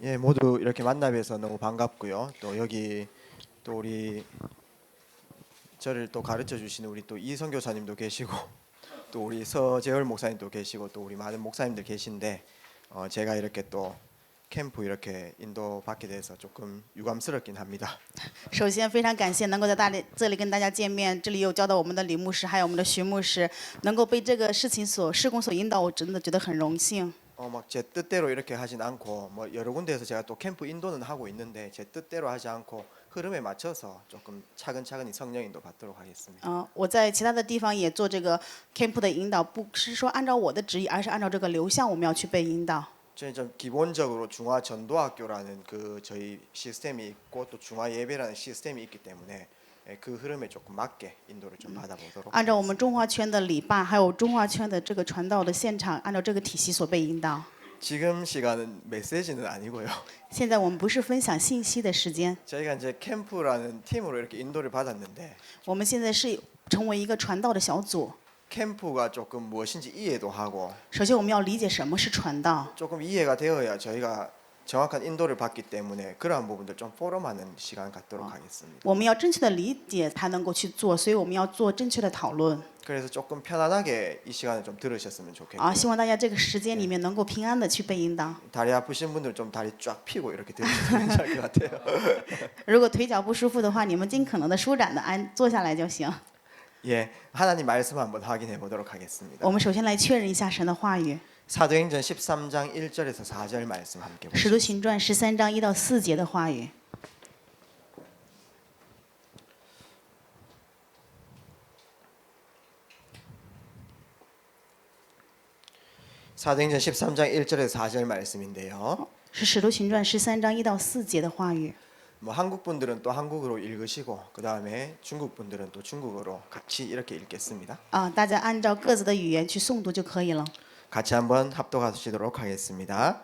예, 모두 이렇게 만나 뵈서 너무 반갑고요. 또 여기 또 우리 저를 또 가르쳐 주시는 우리 또 이성 교사님도 계시고 또 우리 서재열 목사님도 계시고 또 우리 많은 목사님들 계신데 제가 이렇게 또 캠프 이렇게 인도받게 돼서 조금 유감스럽긴 합니다. 首先，非常感谢能够在这里跟大家见面。这里有教导我们的李牧师，还有我们的徐牧师，能够被这个事情施工所引导，我真的觉得很荣幸。 막 제 뜻대로 이렇게 하진 않고 뭐 여러 군데에서 제가 또 캠프 인도는 하고 있는데 제 뜻대로 하지 않고 흐름에 맞춰서 조금 차근차근히 성령 인도 받도록 하겠습니다. 我在其他的地方也做这个 camp 的引导，不是说按照我的旨意，而是按照这个流向，我们要去被引导。 저희 좀 기본적으로 중화 전도학교라는 그 저희 시스템이 있고 또 중화 예배라는 시스템이 있기 때문에 그 흐름에 조금 맞게 인도를 좀 받아보도록. 按照我们中华圈的礼拜，还有中华圈的这个传道的现场，按照这个体系所被引导。 지금 시간은 메시지는 아니고요. 现在我们不是分享信息的时间， 저희가 이제 캠프라는 팀으로 이렇게 인도를 받았는데 我们现在是成为一个传道的小组。 캠프가 조금 무엇인지 이해도 하고 首先，我们要理解什么是传道。 조금 이해가 되어야 저희가 정확한 인도를 받기 때문에 그러한 부분들 좀 포럼하는 시간 갖도록 하겠습니다. 我们要正确的理解才能够去做，所以我们要做正确的讨论。 그래서 조금 편안하게 이 시간을 좀 들으셨으면 좋겠고요. 希望大家这个时间里面能够平安的去被引导。 다리 아프신 분들 좀 다리 쫙 펴고 이렇게 들으시면 괜찮을 것 같아요. 如果腿脚不舒服的话，你们尽可能的舒展的坐下来就行。 예, 하나님 말씀 한번 확인해 보도록 하겠습니다. 我们首先来确认一下神的话语。 사도행전 13장 1절에서 4절 말씀 함께 使徒 보시죠. 行传13章1到4节的话语。 사도행전 13장 1절에서 4절 말씀인데요. 是使徒行传13章1到4节的话语。 뭐 한국 분들은 또 한국어로 읽으시고 그 다음에 중국 분들은 또 중국어로 같이 이렇게 읽겠습니다. 大家按照各自的语言去诵读就可以了。 같이 한번 합독하시도록 하겠습니다.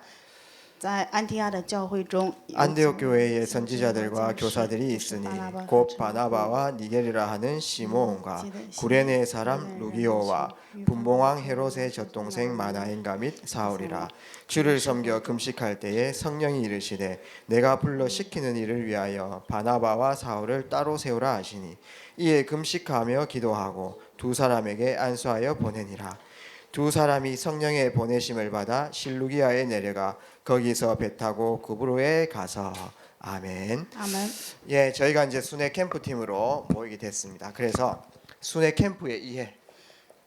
在安提阿的教会中， 안디옥 교회의 선지자들과 교사들이 있으니 곧 바나바와 니게리라 하는 시몬과 구레네 사람 루기오와 분봉왕 헤롯의 젖동생 마나엔가 및 사울이라. 주를 섬겨 금식할 때에 성령이 이르시되 내가 불러 시키는 일을 위하여 바나바와 사울을 따로 세우라 하시니 이에 금식하며 기도하고 두 사람에게 안수하여 보내니라. 두 사람이 성령의 보내심을 받아 실루기아에 내려가 거기서 배 타고 구브로에 가서 아멘. 아멘. 예, 저희가 이제 순회 캠프 팀으로 모이게 됐습니다. 그래서 순회 캠프의 이해.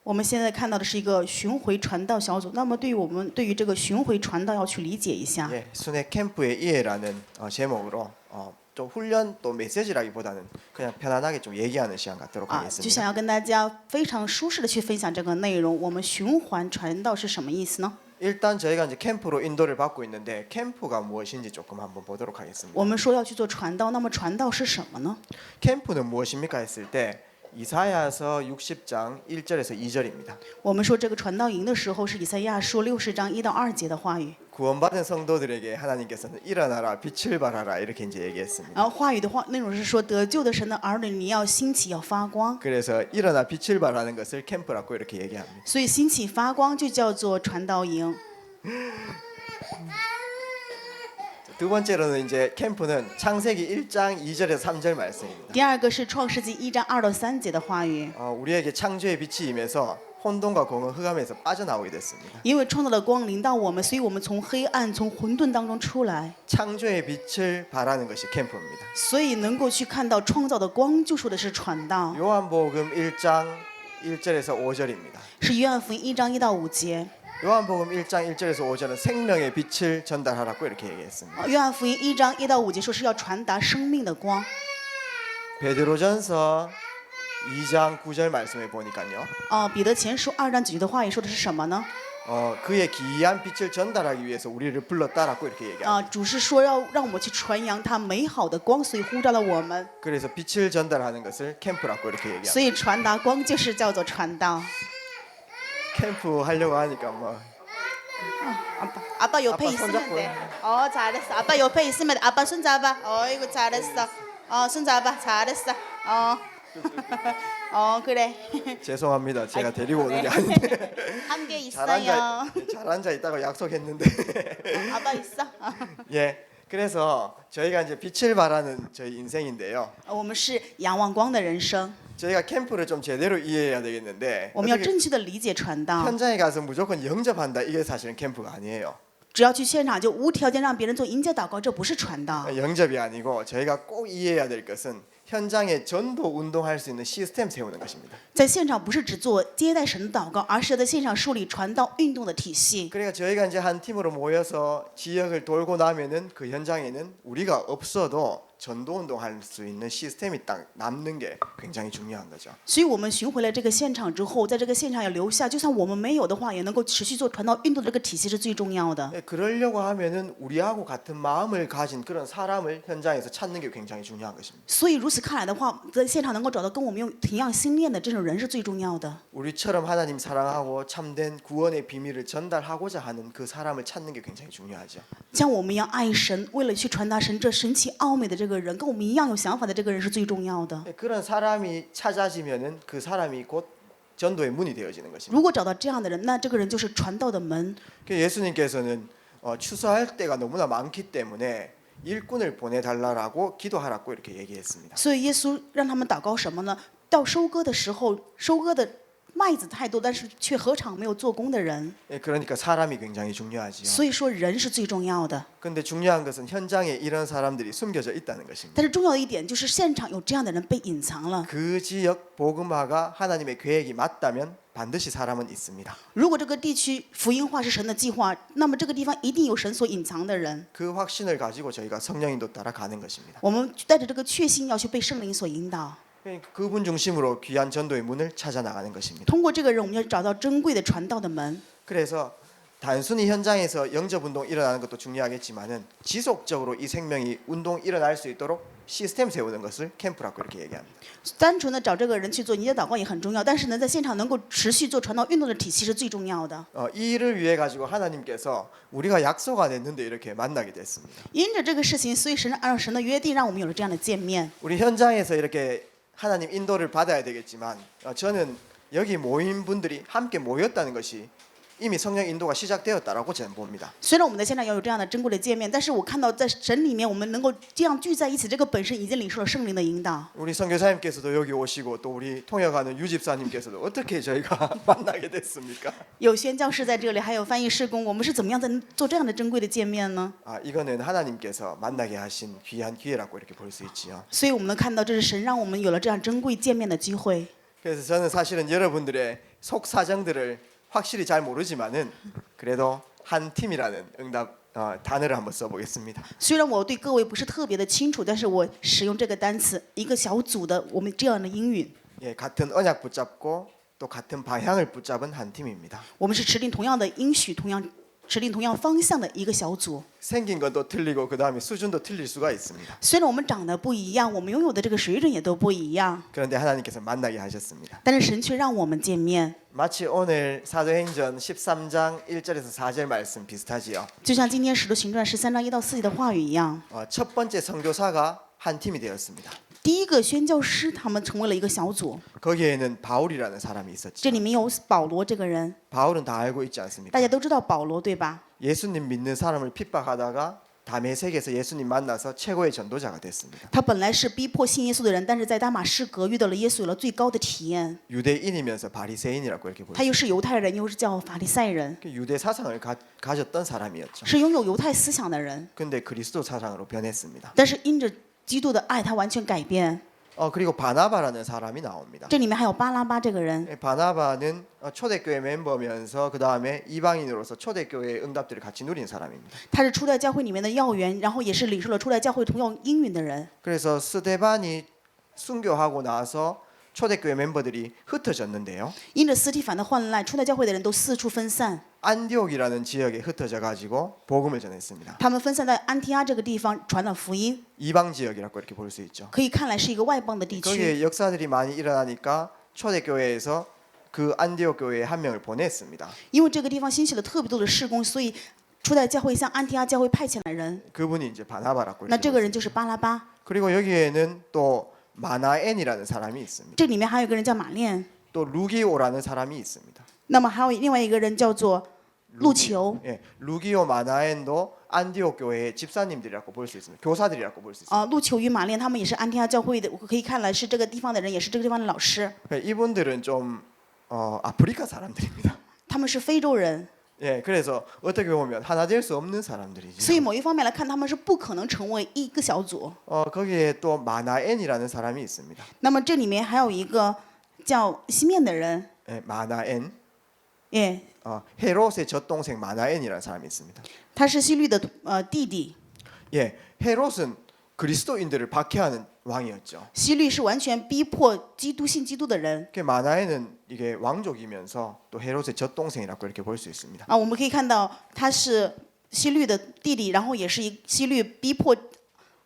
我们现在看到的是一个巡回传道小组。那么，对于这个巡回传道要去理解一下。 예, 순회 캠프의 이해라는 제목으로 좀 훈련 또 메시지라기보다는 그냥 편안하게 좀 얘기하는 시간 갖도록 就 하겠습니다. 想要跟大家非常舒适的去分享这个内容。我们循环传道是什么意思呢？ 일단 저희가 이제 캠프로 인도를 받고 있는데 캠프가 무엇인지 조금 한번 보도록 하겠습니다. 我们说要去做传道，那么传道是什么呢？ 캠프는 무엇입니까 했을 때 이사야서 60장 1절에서 2절입니다. 我们说这个传道营的时候是以赛亚书60章1到2节的话语。 구원받은 성도들에게 하나님께서는 일어나라 빛을 발하라 이렇게 이제 얘기했습니다. 然后话语的内容是说，得救的神的儿女，你要兴起，要发光。 그래서 일어나 빛을 발하는 것을 캠프라고 이렇게 얘기합니다. 所以兴起发光就叫做传道营。 두 번째로는 이제 캠프는 창세기 1장 2절에서 3절 말씀입니다. 第二个是创世纪1章2到3节的话语。 우리에게 창조의 빛이 임해서 혼돈과 공허 흑암에서 빠져나오게 됐습니다. 因为创造的光临到我们，所以我们从黑暗、从混沌当中出来。 창조의 빛을 발하는 것이 캠프입니다. 所以能够去看到创造的光，就说的是传道。 요한복음 1장 1절에서 5절입니다. 是约翰福音1章1到5节。 요한복음 1장 1절에서 5절은 생명의 빛을 전달하라고 이렇게 얘기했습니다. 约翰福音1章1到5节说是要传达生命的光。 베드로전서 2장 9절 말씀에 보니까요. 彼得前书2章9节的话语说的是什么呢？ 그의 기이한 빛을 전달하기 위해서 우리를 불렀다라고 이렇게 얘기합니다. 主是说要让我们去传扬他美好的光，所以呼召了我们。 그래서 빛을 전달하는 것을 캠프라고 이렇게 얘기합니다. 所以传达光就是叫做传道。 캠프 하려고 하니까 뭐 아빠 옆에 아빠 있으면 손잡고 돼. 잘했어. 아빠 옆에 있으면 돼. 아빠 손잡아. 어이구 잘했어. 손잡아. 잘했어. 그래. 죄송합니다. 제가 데리고 오는 게 아닌데 함께 잘 있어요. 잘 앉아 있다고 약속했는데 아빠 있어. 예. 그래서 저희가 이제 빛을 발하는 저희 인생인데요. 我们是仰望光的人生， 저희가 캠프를 좀 제대로 이해해야 되겠는데 我们要 어떻게 正确的理解传道。 현장에 가서 무조건 영접한다 이게 사실은 캠프가 아니에요. 只要去现场就无条件让别人做迎接祷告，这不是传道。 영접이 아니고 저희가 꼭 이해해야 될 것은 현장에 전도 운동할 수 있는 시스템 세우는 것입니다. 在现场不是只做接待神的祷告，而是在现场树立传道运动的体系。 그러니까 저희가 이제 한 팀으로 모여서 지역을 돌고 나면은 그 현장에는 우리가 없어도 전도 운동할 수 있는 시스템이 딱 남는 게 굉장히 중요한 거죠. 所以我们巡回了这个现场之后，在这个现场要留下，就算我们没有的话，也能够持续做传道运动的这个体系是最重要的。 그러려고 하면은 우리하고 같은 마음을 가진 그런 사람을 현장에서 찾는 게 굉장히 중요한 것입니다. 所以如此看来的话，在现场能够找到跟我们有同样心念的这种人是最重要的。 우리처럼 하나님 사랑하고 참된 구원의 비밀을 전달하고자 하는 그 사람을 찾는 게 굉장히 중요하죠. 像我们一样爱神，为了去传达神这神奇奥美的这个人，跟我们一样有想法的这个人是最重要的。 그런 사람이 찾아지면은 그 사람이 곧 전도의 문이 되어지는 것입니다. 如果找到这样的人，那这个人就是传道的门。 예수님께서는 추수할 때가 너무나 많기 때문에 일꾼을 보내달라고 기도하라고 이렇게 얘기했습니다. 所以耶稣让他们祷告什么呢？到收割的时候，收割的麦子太多，但是却何尝没有做工的人？ 그러니까 사람이 굉장히 중요하지요. 所以说人是最重要的。 근데 중요한 것은 현장에 이런 사람들이 숨겨져 있다는 것입니다. 但是重要的一点就是现场有这样的人被隐藏了。 그 지역 복음화가 하나님의 계획이 맞다면 반드시 사람은 있습니다. 如果这个地区福音化是神的计划，那么这个地方一定有神所隐藏的人。 그 확신을 가지고 저희가 성령인도 따라 가는 것입니다. 我们带着这个确信要去被圣灵所引导。 그분 중심으로 귀한 전도의 문을 찾아 나가는 것입니다. 通过这个人，我们要找到珍贵的传道的门。 그래서 단순히 현장에서 영접 운동 일어나는 것도 중요하겠지만은 지속적으로 이 생명이 운동 일어날 수 있도록 시스템 세우는 것을 캠프라고 이렇게 얘기합니다. 单纯的找这个人去做迎接祷告也很重要，但是呢，在现场能够持续做传道运动的体系是最重要的。 이 일을 위해 가지고 하나님께서 우리가 약속 안 했는데 이렇게 만나게 됐습니다. 因着这个事情，所以神按照神的约定，让我们有了这样的见面。 우리 현장에서 이렇게 하나님 인도를 받아야 되겠지만 저는 여기 모인 분들이 함께 모였다는 것이 이미 성령 인도가 시작되었다라고 저는 봅니다. 虽然我们在现场要有这样的珍贵的见面，但是我看到在神里面，我们能够这样聚在一起，这个本身已经领受了圣灵的引导。 우리 선교사님께서도 여기 오시고 또 우리 통역하는 유집사님께서도 어떻게 저희가 만나게 됐습니까? 有宣教士在这里，还有翻译事工，我们是怎么样在做这样的珍贵的见面呢？ 이거는 하나님께서 만나게 하신 귀한 기회라고 이렇게 볼 수 있지요. 所以我们能看到，这是神让我们有了这样珍贵见面的机会。 그래서 저는 사실은 여러분들의 속 사정들을 확실히 잘 모르지만은 그래도 한 팀이라는 응답 단어를 한번 써보겠습니다. 虽然我对各位不是特别的清楚，但是我使用这个单词，一个小组的我们这样的英语， 같은 언약 붙잡고 또 같은 방향을 붙잡은 한 팀입니다. 我们是持定同样的应许，持定同样方向的一个小组。 생긴 것도 틀리고 그 다음에 수준도 틀릴 수가 있습니다. 虽然我们长得不一样，我们拥有的这个水准也都不一样， 그런데 하나님께서 만나게 하셨습니다. 但是神却让我们见面。 마치 오늘 사도행전 13장 1절에서 4절 말씀 비슷하지요. 就像今天《使徒行传》13章1到4节的话语一样， 첫 번째 선교사가 한 팀이 되었습니다. 第一个宣教师他们成为了一个小组， 거기에는 바울이라는 사람이 있었죠. 这里面有保罗这个人， 바울은 다 알고 있지 않습니까? 大家都知道保罗对吧？ 예수님 믿는 사람을 핍박하다가 다메섹에서 예수님 만나서 최고의 전도자가 됐습니다. 他本来是逼迫信耶稣的人，但是在大马士革遇到了耶稣，有了最高的体验。 유대인이면서 바리새인이라고 이렇게 他 보죠. 又是犹太人，又是叫法利赛人， 유대 사상을 가졌던 사람이었죠. 是拥有犹太思想的人。 근데 그리스도 사상으로 변했습니다. 但是因着基督的爱，他完全改变。 그리고 바나바라는 사람이 나옵니다. 这里面还有巴拉巴这个人， 바나바는 초대교회 멤버면서 그 다음에 이방인으로서 초대교회의 응답들을 같이 누린 사람입니다. 他是初代教会里面的要员，然后也是领受了初代教会同样应允的人。 그래서 스데반이 순교하고 나서 초대교회 멤버들이 흩어졌는데요. 因着斯提凡的患难，初代教会的人都四处分散， 안디옥이라는 지역에 흩어져 가지고 복음을 전했습니다. 他们分散在安提阿这个地方传了福音， 이방 지역이라고 이렇게 볼 수 있죠. 可以看来是一个外邦的地区。 거기에 역사들이 많이 일어나니까 초대교회에서 그 안디옥 교회에 한 명을 보냈습니다. 因为这个地方兴起了特别多的事工，所以初代教会向安提阿教会派遣了人。 그분이 이제 바나바라고 那 이렇게 这个 볼 수 人就是巴拉巴。 그리고 여기에는 또 마나엔이라는 사람이 있습니다. 这里面还有一个人叫马练， 또 루기오라는 사람이 있습니다. 那么还有另外一个人叫做路求。 예, 루기오 마나엔도 안디옥 교회의 집사님들이라고 볼 수 있습니다. 교사들이라고 볼 수 있습니다. 路求与马练他们也是安提阿教会的，我可以看来是这个地方的人，也是这个地方的老师。 이분들은 좀 아프리카 사람들입니다. 他们是非洲人， 예, 그래서 어떻게 보면 하나 될 수 없는 사람들이죠. 所以某一方面来看，他们是不可能成为一个小组。 거기에 또 마나엔이라는 사람이 있습니다. 那么这里面还有一个叫西面的人， 예, 마나엔, 耶， 헤롯의 젖동생 마나엔이라는 사람이 있습니다. 他是希律的弟弟。 예, 헤롯은 그리스도인들을 박해하는 왕이었죠. 希律是完全逼迫基督信基督的人 그 마나엔은 이게 왕족이면서 또 헤롯의 젖동생이라고 이렇게 볼 수 있습니다. 我们可以看到他是希律的弟弟，然后也是希律逼迫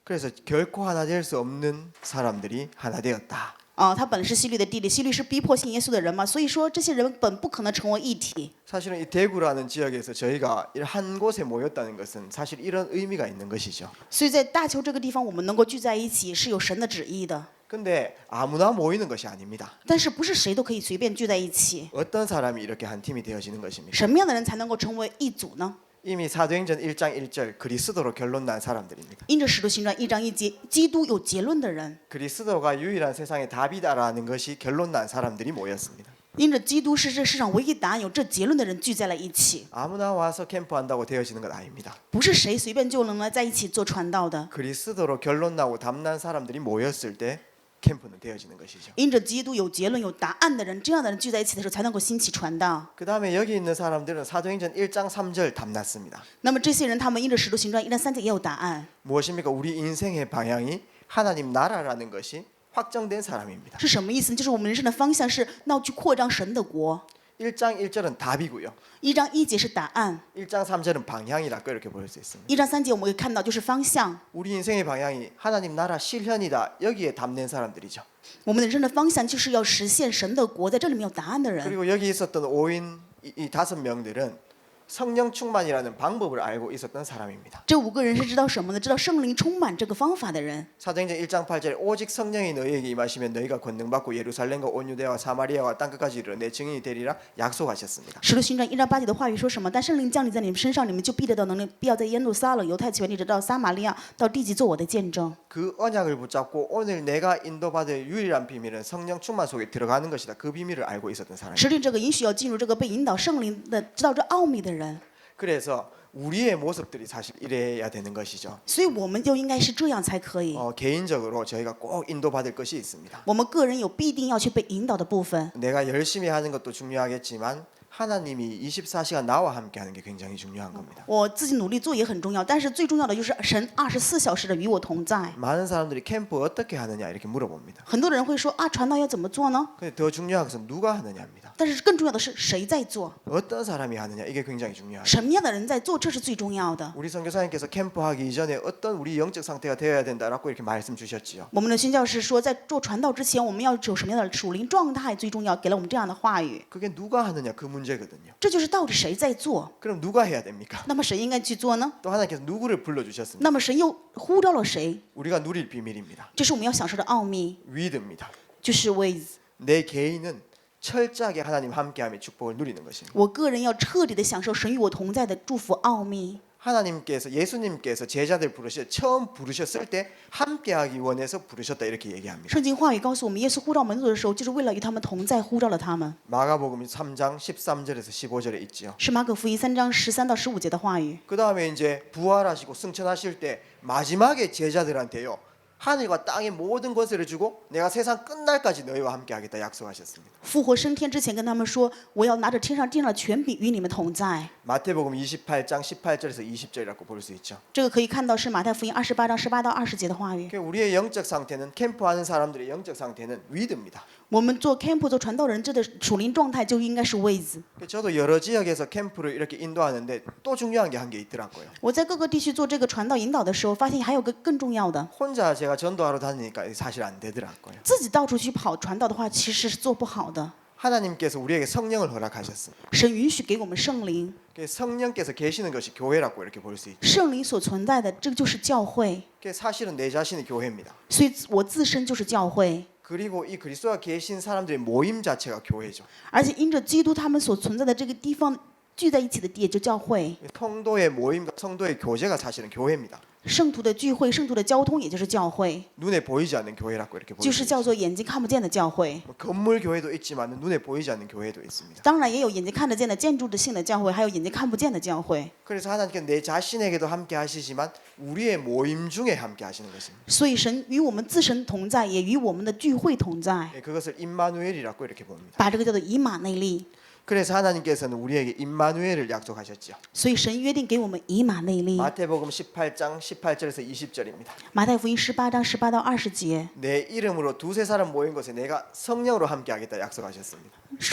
그래서 결코 하나 될 수 없는 사람들이 하나 되었다. 他本来是希律的弟弟，希律是逼迫信耶稣的人嘛，所以说这些人本不可能成为一体。 사실은 이 대구라는 지역에서 저희가 한 곳에 모였다는 것은 사실 이런 의미가 있는 것이죠. 所以在大邱这个地方，我们能够聚在一起是有神的旨意的， 근데 아무나 모이는 것이 아닙니다. 但是不是谁都可以随便聚在一起。 어떤 사람이 이렇게 한 팀이 되어지는 것입니까? 什么样的人才能够成为一组呢？ 이미 사도행전 1장 1절 그리스도로 결론 난 사람들입니다. 因着使徒行传1章1节，基督有结论的人， 그리스도가 유일한 세상의 답이다라는 것이 결론 난 사람들이 모였습니다. 因着基督是这世上唯一答案，有这结论的人聚在了一起， 아무나 와서 캠프한다고 되어지는 건 아닙니다. 不是谁随便就能来在一起做传道的。 그리스도로 결론 나고 답난 사람들이 모였을 때 캠프는 되어지는 것이죠. 因着基督有结论、有答案的人，这样的人聚在一起的时候，才能够兴起传道。 그 다음에 여기 있는 사람들은 사도행전 1장 3절 답났습니다. 那么这些人，他们因着使徒行传1章3节也有答案， 무엇입니까? 우리 인생의 방향이 하나님 나라라는 것이 확정된 사람입니다. 是什么意思？就是我们人生的方向是要去扩张神的国。 1장 1절은 답이고요. 1章1节是答案， 1장 3절은 방향이라고 이렇게 볼 수 있습니다. 1章3节我们可以看到就是方向。 우리 인생의 방향이 하나님 나라 실현이다. 여기에 답낸 사람들이죠. 我们人生的方向就是要实现神的国，在这里面有答案的人。 그리고 여기 있었던 5인 이 5명들은 성령 충만이라는 방법을 알고 있었던 사람입니다. 这5个人是知道什么呢？知道圣灵充满这个方法的人。 사도행전 1장 8절에 오직 성령이 너희에게 임하시면 너희가 권능받고 예루살렘과 온 유대와 사마리아와 땅끝까지 이르러 내 증인이 되리라 약속하셨습니다. 使徒行传1章8节的话语说什么？但圣灵降临在你们身上，你们就必得到能力，必要在耶路撒冷、犹太全地直到撒玛利亚，到地极做我的见证。 그 언약을 붙잡고 오늘 내가 인도받을 유일한 비밀은 성령 충만 속에 들어가는 것이다. 그 비밀을 알고 있었던 사람입니다. 实定这个允许要进入这个被引导圣灵的，知道这奥秘的人。 그래서 우리의 모습들이 사실 이래야 되는 것이죠. 所以我们就应该是这样才可以。 개인적으로 저희가 꼭 인도받을 것이 있습니다. 我们个人有必定要去被引导的部分。 내가 열심히 하는 것도 중요하겠지만 하나님이 24시간 나와 함께 하는 게 굉장히 중요한 겁니다. 我自己努力做也很重要，但是最重要的就是神24小时的与我同在。 많은 사람들이 캠프 어떻게 하느냐 이렇게 물어봅니다. 很多人会说传道要怎么做呢？ 근데 더 중요한 것은 누가 하느냐입니다. 但是更重要的是谁在做， 어떤 사람이 하느냐 이게 굉장히 중요합니다. 什么样的人在做，这是最重要的。 우리 선교사님께서 캠프 하기 이전에 어떤 우리 영적 상태가 되어야 된다라고 이렇게 말씀 주셨지요. 我们的宣教士说，在做传道之前，我们要有什么样的属灵状态最重要，给了我们这样的话语。 그게 누가 하느냐 그 문제거든요. 这就是到底谁在做， 그럼 누가 해야 됩니까? 那么谁应该去做呢？ 또 하나님께서 누구를 불러주셨습니까? 那么神又呼召了谁？ 우리가 누릴 비밀입니다. 这是我们要享受的奥秘， 위드입니다. 就是 with。 내 개인은 철저하게 하나님 함께함의 축복을 누리는 것입니다. 我个人要彻底的享受神与我同在的祝福奥秘。 하나님께서 예수님께서 제자들 처음 부르셨을 때 함께하기 원해서 부르셨다 이렇게 얘기합니다. 圣经话语告诉我们，耶稣呼召门徒的时候，就是为了与他们同在，呼召了他们。 마가복음 3장 13절에서 15절에 있지요. 是马可福音3章13到15节的话语。 그 다음에 이제 부활하시고 승천하실 때 마지막에 제자들한테요. 하늘과 땅의 모든 것을 주고 내가 세상 끝날까지 너희와 함께하겠다 약속하셨습니다. 复活升天之前跟他们说，我要拿着天上地上的权柄与你们同在。 마태복음 28장 18절에서 20절이라고 볼 수 있죠. 这个可以看到是马太福音28章18到20节的话语。 우리의 영적 상태는 캠프하는 사람들의 영적 상태는 위드입니다. 我们做 camp 做传道人，这的属灵状态就应该是 with。 저도 여러 지역에서 캠프를 이렇게 인도하는데 또 중요한 게 한 게 있더라고요. 我在各个地区做这个传道引导的时候，发现还有个更重要的， 혼자 제가 전도하러 다니니까 사실 안 되더라고요. 自己到处去跑传道的话，其实是做不好的。 하나님께서 우리에게 성령을 허락하셨습니다. 神允许给我们圣灵， 성령께서 계시는 것이 교회라고 이렇게 볼 수 있죠. 圣灵所存在的这个就是教会， 사실은 내 자신이 교회입니다. 所以我自身就是教会， 그리고 이 그리스도가 계신 사람들의 모임 자체가 교회죠. 而且因着基督他们所存在的这个地方聚在一起的地也就教会， 성도의 모임과 성도의 교제가 사실은 교회입니다. 圣徒的聚会、圣徒的交通也就是教会， 눈에 보이지 않는 교회라고 이렇게 就 보죠. 是叫做眼睛看不见的教会。 건물 교회도 있지만 눈에 보이지 않는 교회도 있습니다. 当然也有眼睛看得见的建筑性的教会，还有眼睛看不见的教会。 그래서 하나님께서 내 자신에게도 함께 하시지만 우리의 모임 중에 함께 하시는 것입니다. 所以神与我们自身同在，也与我们的聚会同在， 그것을 임마누엘이라고 이렇게 봅니다. 把这个叫做以马内利。 그래서 하나님께서는 우리에게 임마누엘을 약속하셨죠. 所以神约定给我们以马内利。 마태복음 18장 18절에서 20절입니다. 马太福音18章18到20节， 내 이름으로 두세 사람 모인 곳에 내가 성령으로 함께 하겠다 약속하셨습니다.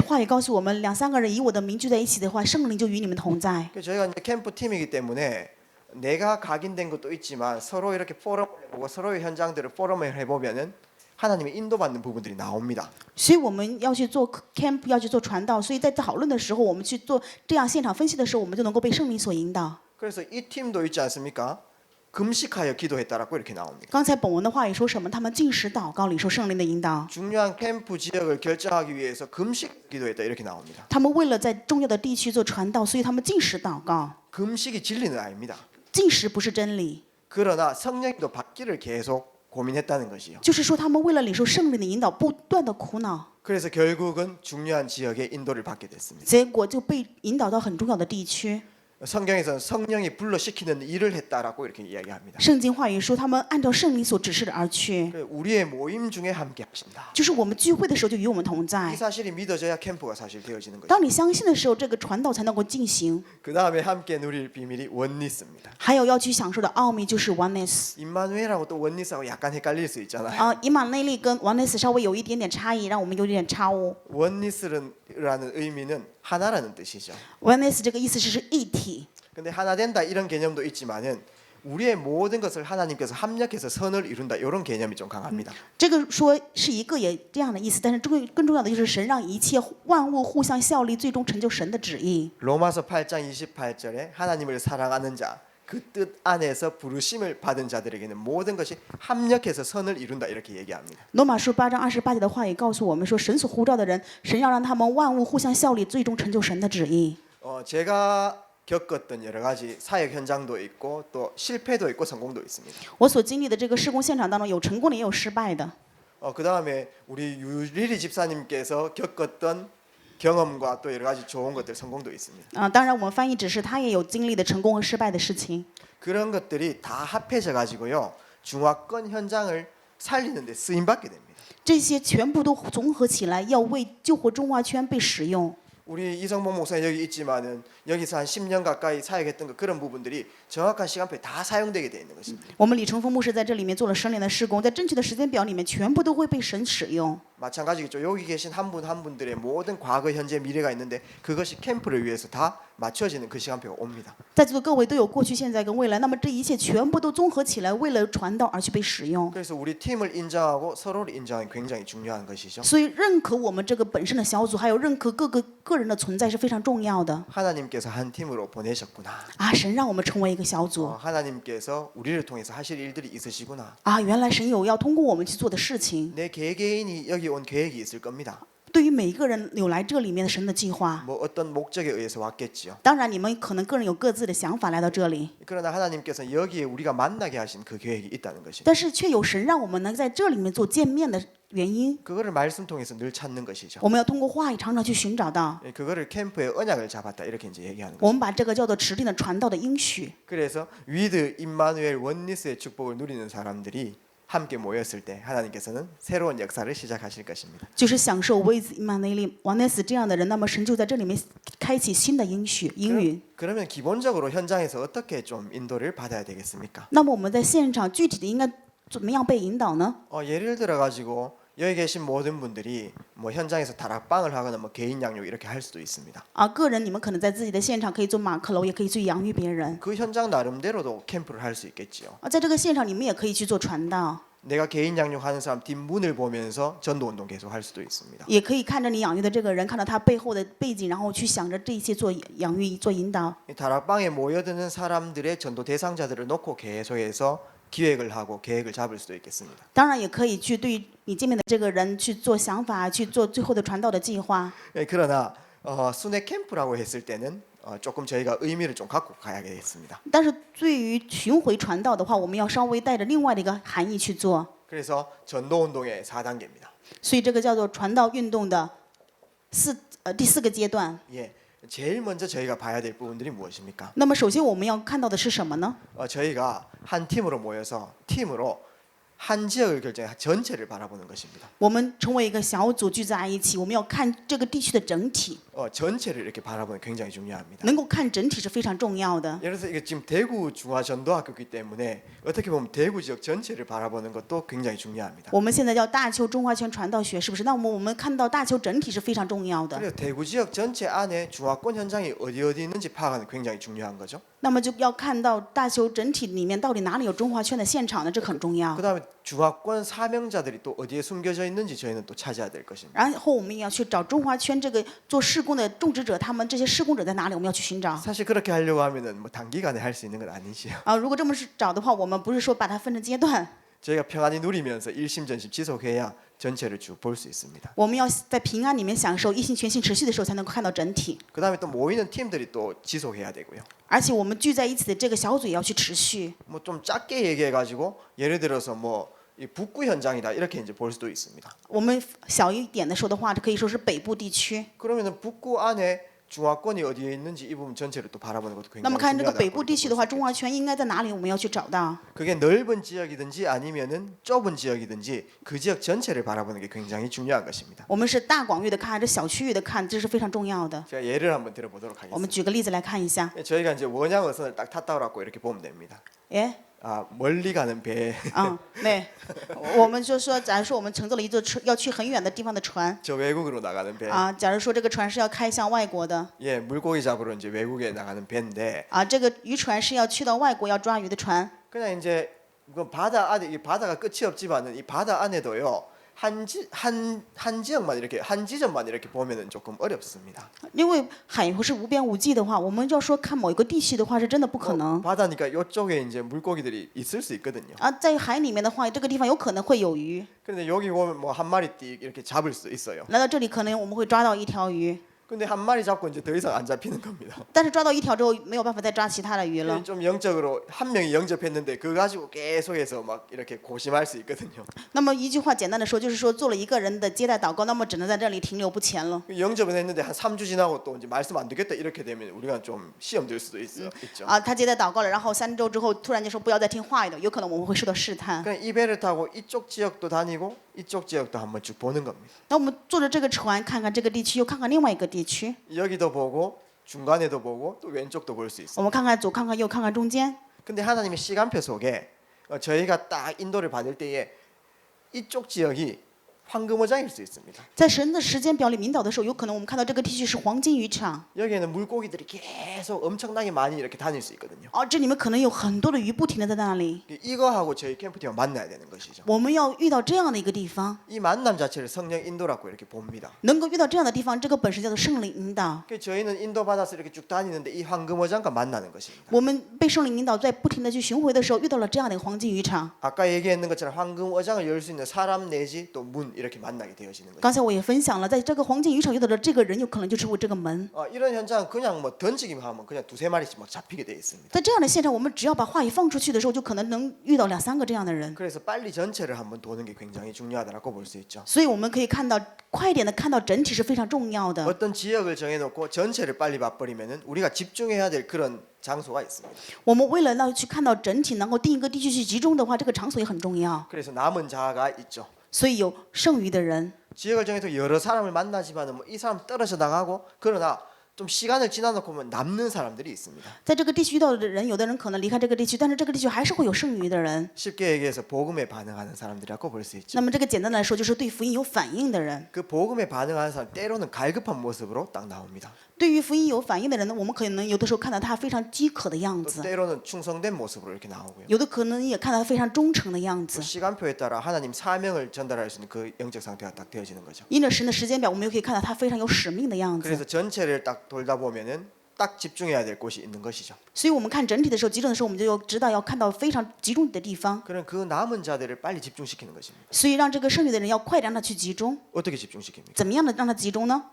话语告诉我们，两三个人以我的名聚在一起的话，圣灵就与你们同在。 저희가 이제 캠프 팀이기 때문에 내가 각인된 것도 있지만 서로 이렇게 포럼을 해보고 서로의 현장들을 포럼을 해보면은 하나님이 인도받는 부분들이 나옵니다. 所以我们要去做 camp， 要去做传道。所以在讨论的时候，我们去做这样现场分析的时候，我们就能够被圣灵所引导。 그래서 이 팀도 있지 않습니까? 금식하여 기도했다라고 이렇게 나옵니다. 刚才本文的话语说什么？他们禁食祷告，领受圣灵的引导。 중요한 캠프 지역을 결정하기 위해서 금식 기도했다 이렇게 나옵니다. 他们为了在重要的地区做传道，所以他们禁食祷告。 금식이 진리는 아닙니다. 禁食不是真理， 그러나 성령도 받기를 계속 고민했다는 것이요. 就是说他们为了领受圣灵的引导，不断的苦恼， 그래서 결국은 중요한 지역에 인도를 받게 됐습니다. 结果就被引导到很重要的地区。 성경에서는 성령이 불러시키는 일을 했다라고 이렇게 이야기합니다. 圣经话语说，他们按照圣灵所指示的而去， 우리의 모임 중에 함께 하신다. 就是我们聚会的时候就与我们同 이 在。 사실이 믿어져야 캠프가 사실 되어지는 거죠. 当你相信的时候，这个传道才能够进行。 그 다음에 함께 누릴 비밀이 원리스입니다. 还有要去享受的奥秘就是 oneness。 임마누엘하고 또 원리스하고 약간 헷갈릴 수 있잖아요. 以马内利跟 oneness 稍微有一点点差异，让我们有一点差误。 원리스라는 의미는 하나라는 뜻이죠. oneness 这个意思是一体。 근데 하나 된다 이런 개념도 있지만은 우리의 모든 것을 하나님께서 합력해서 선을 이룬다 이런 개념이 좀 강합니다. 这个说是一个也这样的意思，但是更重要的就是神让一切万物互相效力，最终成就神的旨意。 로마서 8장 28절에 하나님을 사랑하는 자 그 뜻 안에서 부르심을 받은 자들에게는 모든 것이 합력해서 선을 이룬다 이렇게 얘기합니다. 罗马书8章28节的话也告诉我们说，神所呼召的人，神要让他们万物互相效力，最终成就神的旨意。 제가 겪었던 여러 가지 사역 현장도 있고 또 실패도 있고 성공도 있습니다. 我所经历的这个施工现场当中，有成功的，也有失败的。 그 다음에 우리 유리리 집사님께서 겪었던 경험과 또 여러 가지 좋은 것들 성공도 있습니다. 当然我们翻译只是他也有经历的成功和失败的事情。 그런 것들이 다 합해져 가지고요 중화권 현장을 살리는 데 쓰임 받게 됩니다. 这些全部都综合起来，要为救活中华圈被使用。 우리 이성봉 목사님 여기 있지만은 여기서 한 10년 가까이 사역했던 그런 부분들이 정확한 시간표에 다 사용되게 돼 있는 것입니다. 我们李成峰牧师在这里面做了10年的施工，在正确的时间表里面，全部都会被神使用。 마찬가지겠죠. 여기 계신 한 분 한 분들의 모든 과거, 현재, 미래가 있는데 그것이 캠프를 위해서 다 맞춰지는 그 시간표가 옵니다. 在座的各位都有过去、现在跟未来，那么这一切全部都综合起来，为了传道而去被使用。 그래서 우리 팀을 인정하고 서로를 인정하는 굉장히 중요한 것이죠. 所以认可我们这个本身的小组，还有认可各个个人的存在是非常重要的。 하나님께서 한 팀으로 보내셨구나. 神让我们成为一个小组。 하나님께서 우리를 통해서 하실 일들이 있으시구나. 原来神有要通过我们去做的事情。 내 개개인이 여기 온 계획이 있을 겁니다. 对于每一个人有来这里面的神的计划。 뭐 어떤 목적에 의해서 왔겠지요. 当然，你们可能个人有各自的想法来到这里， 그러나 하나님께서 여기에 우리가 만나게 하신 그 계획이 있다는 것입니다. 但是却有神让我们能在这里面做见面的原因。 그거를 말씀 통해서 늘 찾는 것이죠. 我们要通过话语常常去寻找到。 그거를 캠프의 언약을 잡았다 이렇게 이제 얘기하는 我 거죠. 们把这个叫做指定的传道的应许。 그래서 위드 임마누엘 원리스의 축복을 누리는 사람들이 함께 모였을 때 하나님께서는 새로운 역사를 시작하실 것입니다. 就是享受 with Emmanuel Oneness 这样的人，那么神就在这里面开启新的应许应允。 그러면 기본적으로 현장에서 어떻게 좀 인도를 받아야 되겠습니까? 那么我们在现场具体的应该怎么样被引导呢？ 예를 들어 가지고 여기 계신 모든 분들이 뭐 현장에서 다락방을 하거나 뭐 개인 양육 이렇게 할 수도 있습니다. 个人你们可能在自己的现场可以做马克楼，也可以去养育别人。 그 현장 나름대로도 캠프를 할 수 있겠지요. 在这个现场你们也可以去做传道。 내가 개인 양육하는 사람 뒷문을 보면서 전도 운동 계속 할 수도 있습니다. 也可以看着你养育的这个人，看到他背后的背景，然后去想着这一切做养育、做引导。 이 다락방에 모여드는 사람들의 전도 대상자들을 놓고 계속해서 기획을 하고 계획을 잡을 수도 있겠습니다. 当然也可以去对于你见面的这个人去做想法，去做最后的传道的计划。 그러나 순회 캠프라고 했을 때는 조금 저희가 의미를 좀 갖고 가야겠습니다. 但是对于巡回传道的话，我们要稍微带着另外的一个含义去做。 그래서 전도 운동의 4단계입니다. 所以这个叫做传道运动的第四个阶段。 예, 제일 먼저 저희가 봐야 될 부분들이 무엇입니까? 那么首先我们要看到的是什么呢？ 저희가 한 팀으로 모여서 팀으로 한 지역을 결정해 전체를 바라보는 것입니다. 我们成为一个小组聚在一起，我们要看这个地区的整体， 전체를 이렇게 바라보는 게 굉장히 중요합니다. 能够看整体是非常重要的。 예를 들어서 이게 지금 대구 중화전도학교이기 때문에 어떻게 보면 대구 지역 전체를 바라보는 것도 굉장히 중요합니다. 我们现在叫大邱中华圈传道学，是不是？那我们看到大邱整体是非常重要的。 그래서 대구 지역 전체 안에 중화권 현장이 어디 있는지 파악하는 굉장히 중요한 거죠. 那么就要看到大邱整体里面到底哪里有中华圈的现场呢？这很重要。 그다음에 중화권 사명자들이 또 어디에 숨겨져 있는지 저희는 또 찾아야 될 것입니다. 然后我们也要去找中华圈这个做事工的种植者，他们这些施工者在哪里？我们要去寻找。 사실 그렇게 하려고 하면은 뭐 단기간에 할 수 있는 건 아니지요. 如果这么找的话，我们不是说把它分成阶段， 저희가 평안히 누리면서 일심전심 지속해야 전체를 쭉 볼 수 있습니다. 我们要在平安里面享受，一心全心持续的时候，才能够看到整体。 그다음에 또 모이는 팀들이 또 지속해야 되고요. 而且我们聚在一起的这个小组也要去持续。 뭐 좀 작게 얘기해 가지고 예를 들어서 뭐 이 북구 현장이다 이렇게 이제 볼 수도 있습니다. 我们小一点的说的话，可以说是北部地区。 그러면은 북구 안에 중화권이 어디에 있는지 이 부분 전체를 또 바라보는 것도 那么 굉장히 看这个北 중요하다고 部地区的话，中华圈应该在哪里？我们要去找到。 그게 넓은 지역이든지 아니면은 좁은 지역이든지 그 지역 전체를 바라보는 게 굉장히 중요한 것입니다. 我们是大广域的看，还是小区域的看？这是非常重要的。 제가 예를 한번 들어보도록 我们 하겠습니다. 举个例子来看一下。 저희가 이제 원양어선을 딱 탔다 그러고 이렇게 보면 됩니다. 哎， 멀리 가는 배, 对，我们就说，假如说我们乘坐了一座船，要去很远的地方的船， 저 외국으로 나가는 배. 假如说这个船是要开向外国的， 예, 물고기 잡으러 이제 외국에 나가는 배인데 这个渔船是要去到外国要抓鱼的船。 그냥 이제 그 바다 안에 이 바다가 끝이 없지만은 이 바다 안에도요. 한 지역만 이렇게 한 지점만 이렇게 보면은 조금 어렵습니다. 因为海不是无边无际的话，我们要说看某一个地区的话，是真的不可能。 바다니까 이쪽에 이제 물고기들이 있을 수 있거든요. 在海里面的话，这个地方有可能会有鱼。 그런데 여기 보면 뭐 한 마리 띠 이렇게 잡을 수 있어요. 来到这里，可能我们会抓到一条鱼， 근데 한 마리 잡고 이제 더 이상 안 잡히는 겁니다. 但是抓到一条之后，没有办法再抓其他的鱼了。 좀 영적으로 한 명이 영접했는데 그거 가지고 계속해서 막 이렇게 고심할 수 있거든요. 那么一句话简单的说，就是说做了一个人的接待祷告，那么只能在这里停留不前了。 영접은 했는데 한 3주 지나고 또 이제 말씀 안 듣겠다 이렇게 되면 우리가 좀 시험 들 수도 있죠. 他接待祷告了，然后3周之后突然就说不要再听话了，有可能我们会受到试探。 그냥 이 배를 타고 이쪽 지역도 다니고 이쪽 지역도 한번 쭉 보는 겁니다. 那我们坐着这个船，看看这个地区，又看看另外一个地区， 여기도 보고 중간에도 보고 또 왼쪽도 볼 수 있어요. 我们看看左，看看右，看看中间。 근데 하나님의 시간표 속에 저희가 딱 인도를 받을 때에 이쪽 지역이 황금어장일 수 있습니다. 在神的时间表里引导的时候，有可能我们看到这个地区是黄金渔场， 여기에는 물고기들이 계속 엄청나게 많이 이렇게 다닐 수 있거든요. 这里面可能有很多的鱼不停的在那里。 이거하고 저희 캠프팀은 만나야 되는 것이죠. 我们要遇到这样的一个地方， 이 만남 자체를 성령 인도라고 이렇게 봅니다. 能够遇到这样的地方，这个本身叫做圣灵引导。 그래서 저희는 인도 받아서 이렇게 쭉 다니는데 이 황금어장과 만나는 것입니다. 我们被圣灵引导，在不停的去巡回的时候，遇到了这样的一个黄金渔场。 아까 얘기했는 것처럼 황금어장을 열 수 있는 사람 내지 또 문 이렇게 만나게 되어지는 거죠. 刚才我也分享了，在这个黄金渔场遇到的这个人，有可能就是我这个门。 이런 현장 그냥 뭐 던지기만 하면 그냥 두세 마리씩 막 잡히게 돼 있습니다. 在这样的现场，我们只要把话语放出去的时候，就可能能遇到2、3个这样的人。 그래서 빨리 전체를 한번 도는 게 굉장히 중요하다고 볼 수 있죠. 所以我们可以看到，快一点的看到整体是非常重要的。 어떤 지역을 정해놓고 전체를 빨리 봐버리면은 우리가 집중해야 될 그런 장소가 있습니다. 我们为了要去看到整体，能够定一个地区去集中的话，这个场所也很重要。 그래서 남은 자가 있죠. 所以有剩余的人， 지역을 정해서 여러 사람을 만나지만은 뭐 이 사람 떨어져 나가고 그러나 좀 시간을 지나놓고 보면 남는 사람들이 있습니다. 在这个地区遇到的人，有的人可能离开这个地区，但是这个地区还是会有剩余的人。 쉽게 얘기해서 복음에 반응하는 사람들이라고 볼 수 있죠. 那么这个简单的来说，就是对福音有反应的人。 그 복음에 반응하는 사람 때로는 갈급한 모습으로 딱 나옵니다. 对于福音有反应的人呢，我们可能有的时候看到他非常饥渴的样 또 子， 때로는 충성된 모습으로 이렇게 나오고요. 有的可能也看到他非常忠诚的样 또 子。 시간표에 따라 하나님 사명을 전달할 수 있는 그 영적 상태가 딱 되어지는 거죠. 因着神的时间表，我们又可以看到他非常有使命的样子。 그래서 전체를 딱 돌다 보면은 딱 집중해야 될 곳이 있는 것이죠. 所以我们看整体的时候，集中的时候，我们就要知道要看到非常集中的地方。 그런 그 남은 자들을 빨리 집중시키는 것입니다. 所以让这个剩余的人要快点让他去集中。 어떻게 집중시킵니까? 怎么样的让他集中呢？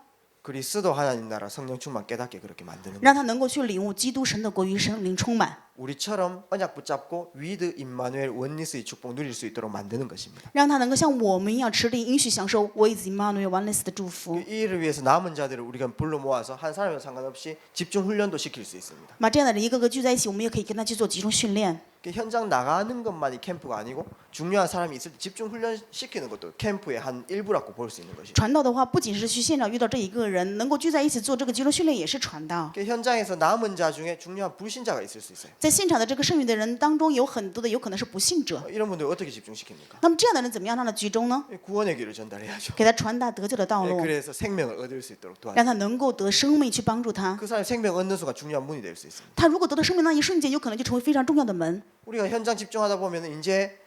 그리스도 하나님 나라 성령 충만 깨닫게 그렇게 만드는 거예요. 让他能够去领悟基督神的国与圣灵充满， 우리처럼 언약 붙잡고 위드 임마누엘 원리스의 축복 누릴 수 있도록 만드는 것입니다. 让他能够像我们一样持定应许享受 with Emmanuel oneness 的祝福。 이 일을 위해서 남은 자들을 우리가 불러 모아서 한 사람과 상관없이 집중 훈련도 시킬 수 있습니다. 把这样的人一个个聚在一起，我们也可以跟他去做集中训练。 현장 나가는 것만이 캠프가 아니고 중요한 사람이 있을 때 집중 훈련 시키는 것도 캠프의 한 일부라고 볼 수 있는 것이죠. 传道的话，不仅是去现场遇到这一个人，能够聚在一起做这个集中训练，也是传道。 현장에서 남은 자 중에 중요한 불신자가 있을 수 있어요. 在现场的这个剩余的人当中，有很多的有可能是不信者。 이런 분들 어떻게 집중시킵니까? 那么这样的人怎么样让他集中呢？ 구원의 길을 전달해야죠. 给他传达得救的道路， 그래서 생명을 얻을 수 있도록 도와줘. 让他能够得生命去帮助他。 그 사람이 생명 얻는 순간 중요한 문이 될 수 있습니다. 他如果得到生命那一瞬间，有可能就成为非常重要的门。 우리가 현장 집중하다 보면 이제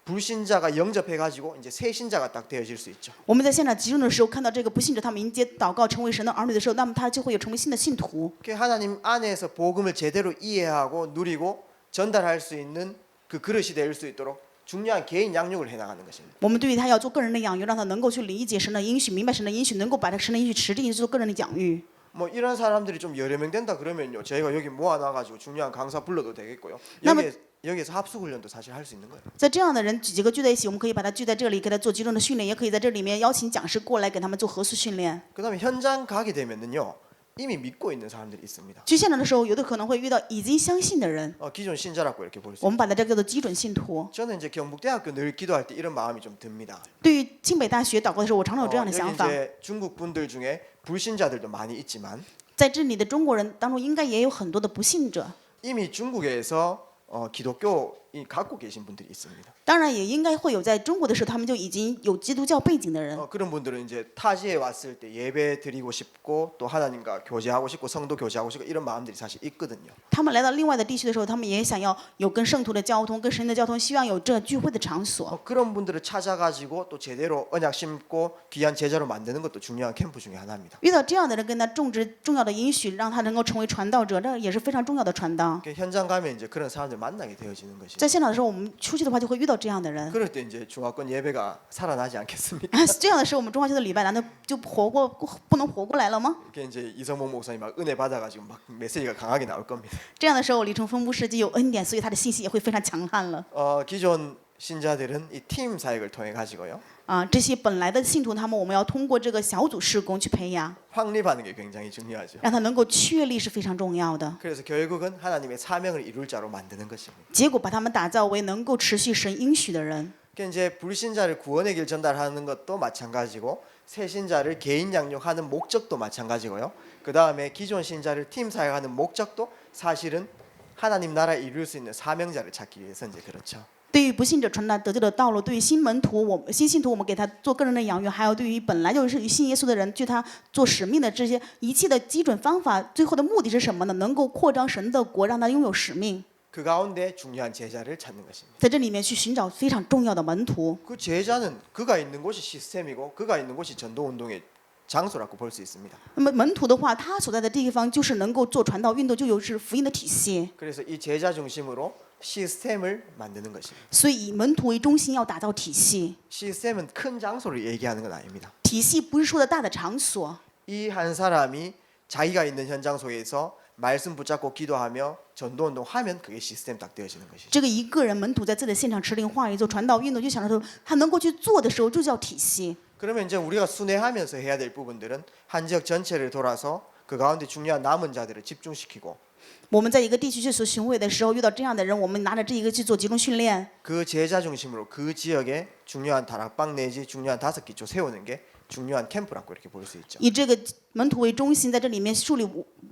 불신자가 영접해가지고 이제 새 신자가 딱 되어질 수 있죠. 我们在现场集中的时候，看到这个不信者他们迎接祷告成为神的儿女的时候，那么他就会有成为新的信徒。 하나님 안에서 복음을 제대로 이해하고 누리고 전달할 수 있는 그 그릇이 될 수 있도록 중요한 개인 양육을 해나가는 것입니다. 我们对于他要做个人的养育，让他能够去理解神的应许，明白神的应许，能够把这神的应许持定去做个人的养育。 뭐 이런 사람들이 좀 여러 명 된다 그러면요, 저희가 여기 모아놔가지고 중요한 강사 불러도 되겠고요. 나무- 여기에서 합숙 훈련도 사실 할 수 있는 거예요. 在这样的人几个聚在一起，我们可以把他聚在这里，给他做集中的训练，也可以在这里面邀请讲师过来给他们做合宿训练。 그다음에 현장 가게 되면은요, 이미 믿고 있는 사람들이 있습니다. 去现场的时候，有的可能会遇到已经相信的人， 기존 신자라고 이렇게 볼 수 我们把他这个叫做基准信徒。 저는 이제 경북대학교 늘 기도할 때 이런 마음이 좀 듭니다. 对于清北大学祷告的时候，我常常有这样的 여기 想法。 이제 중국 분들 중에 불신자들도 많이 있지만 在这里的中国人当中，应该也有很多的不信者， 이미 중국에서 기독교 갖고 계신 분들이 있습니다. 当然也应该会有在中国的时候，他们就已经有基督教背景的人。 그런 분들은 이제 타지에 왔을 때 예배 드리고 싶고 또 하나님과 교제하고 싶고 성도 교제하고 싶고 이런 마음들이 사실 있거든요. 他们来到另外的地区的时候，他们也想要有跟圣徒的交通、跟神的交通，希望有这聚会的场所。 그런 분들을 찾아가지고 또 제대로 언약 심고 귀한 제자로 만드는 것도 중요한 캠프 중에 하나입니다. 遇到这样的人，跟他种植重要的应许，让他能够成为传道者，这也是非常重要的传道。 현장 가면 이제 그런 사람들 만나게 되어지는 것이죠. 在现场的时候，我们出去的话就会遇到这样的人。 그럴 때 이제 중화권 예배가 살아나지 않겠습니까? 这样的时候，我们中华区的礼拜难道就不能活过来了吗？ 이게 이제 이성봉 목사님 막 은혜 받아가지고 막 메시지가 강하게 나올 겁니다. 这样的时候，李崇峰牧师就有恩典，所以他的信息也会非常强悍了。 기존 신자들은 이 팀 사역을 통해 가지고요. 这些本来的信徒，我们要通过这个小组事工去培养， 확립하는 게 굉장히 중요하죠. 让他能够确立是非常重要的。 그래서 결국은 하나님의 사명을 이룰 자로 만드는 것입니다. 结果把他们打造为能够持续神应许的人。 그러니까 이제 불신자를 구원의 길 전달하는 것도 마찬가지고 새 신자를 개인 양육하는 목적도 마찬가지고요. 그 다음에 기존 신자를 팀 사역하는 목적도 사실은 하나님 나라 이룰 수 있는 사명자를 찾기 위해서 이제 그렇죠. 对于不信者传达得救的道路，对于新门徒、新信徒，我们给他做个人的养育，还有对于本来就是信耶稣的人，对他做使命的这些一切的基准方法，最后的目的是什么呢？能够扩张神的国，让他拥有使命。 그 가운데 중요한 제자를 찾는 것입니다. 在这里面去寻找非常重要的门徒。 그 제자는 그가 있는 곳이 시스템이고 그가 있는 곳이 전도운동의 장소라고 볼 수 있습니다. 那么门徒的话，他所在的地方就是能够做传道运动，就有是福音的体系。 그래서 이 제자 중심으로 시스템을 만드는 것입니다. 所以以门徒为中心，要打造体系。 시스템은 큰 장소를 얘기하는 건 아닙니다. 体系不是说的大的场所， 이 한 사람이 자기가 있는 현장 속에서 말씀 붙잡고 기도하며 전도운동 하면 그게 시스템 딱 되어지는 것이죠. 这个一个人门徒在自己的现场持灵话语做传道运动，就想着说他能够去做的时候，就叫体系。 그러면 이제 우리가 순회하면서 해야 될 부분들은 한 지역 전체를 돌아서 그 가운데 중요한 남은 자들을 집중시키고 我们在一个地区去所巡回的时候，遇到这样的人，我们拿着这一个去做集中训练。 그 제자 중심으로 그 지역에 중요한 다락방 내지 중요한 5기초 세우는 게 중요한 캠프라고 이렇게 볼 수 있죠. 以这个门徒为中心，在这里面树立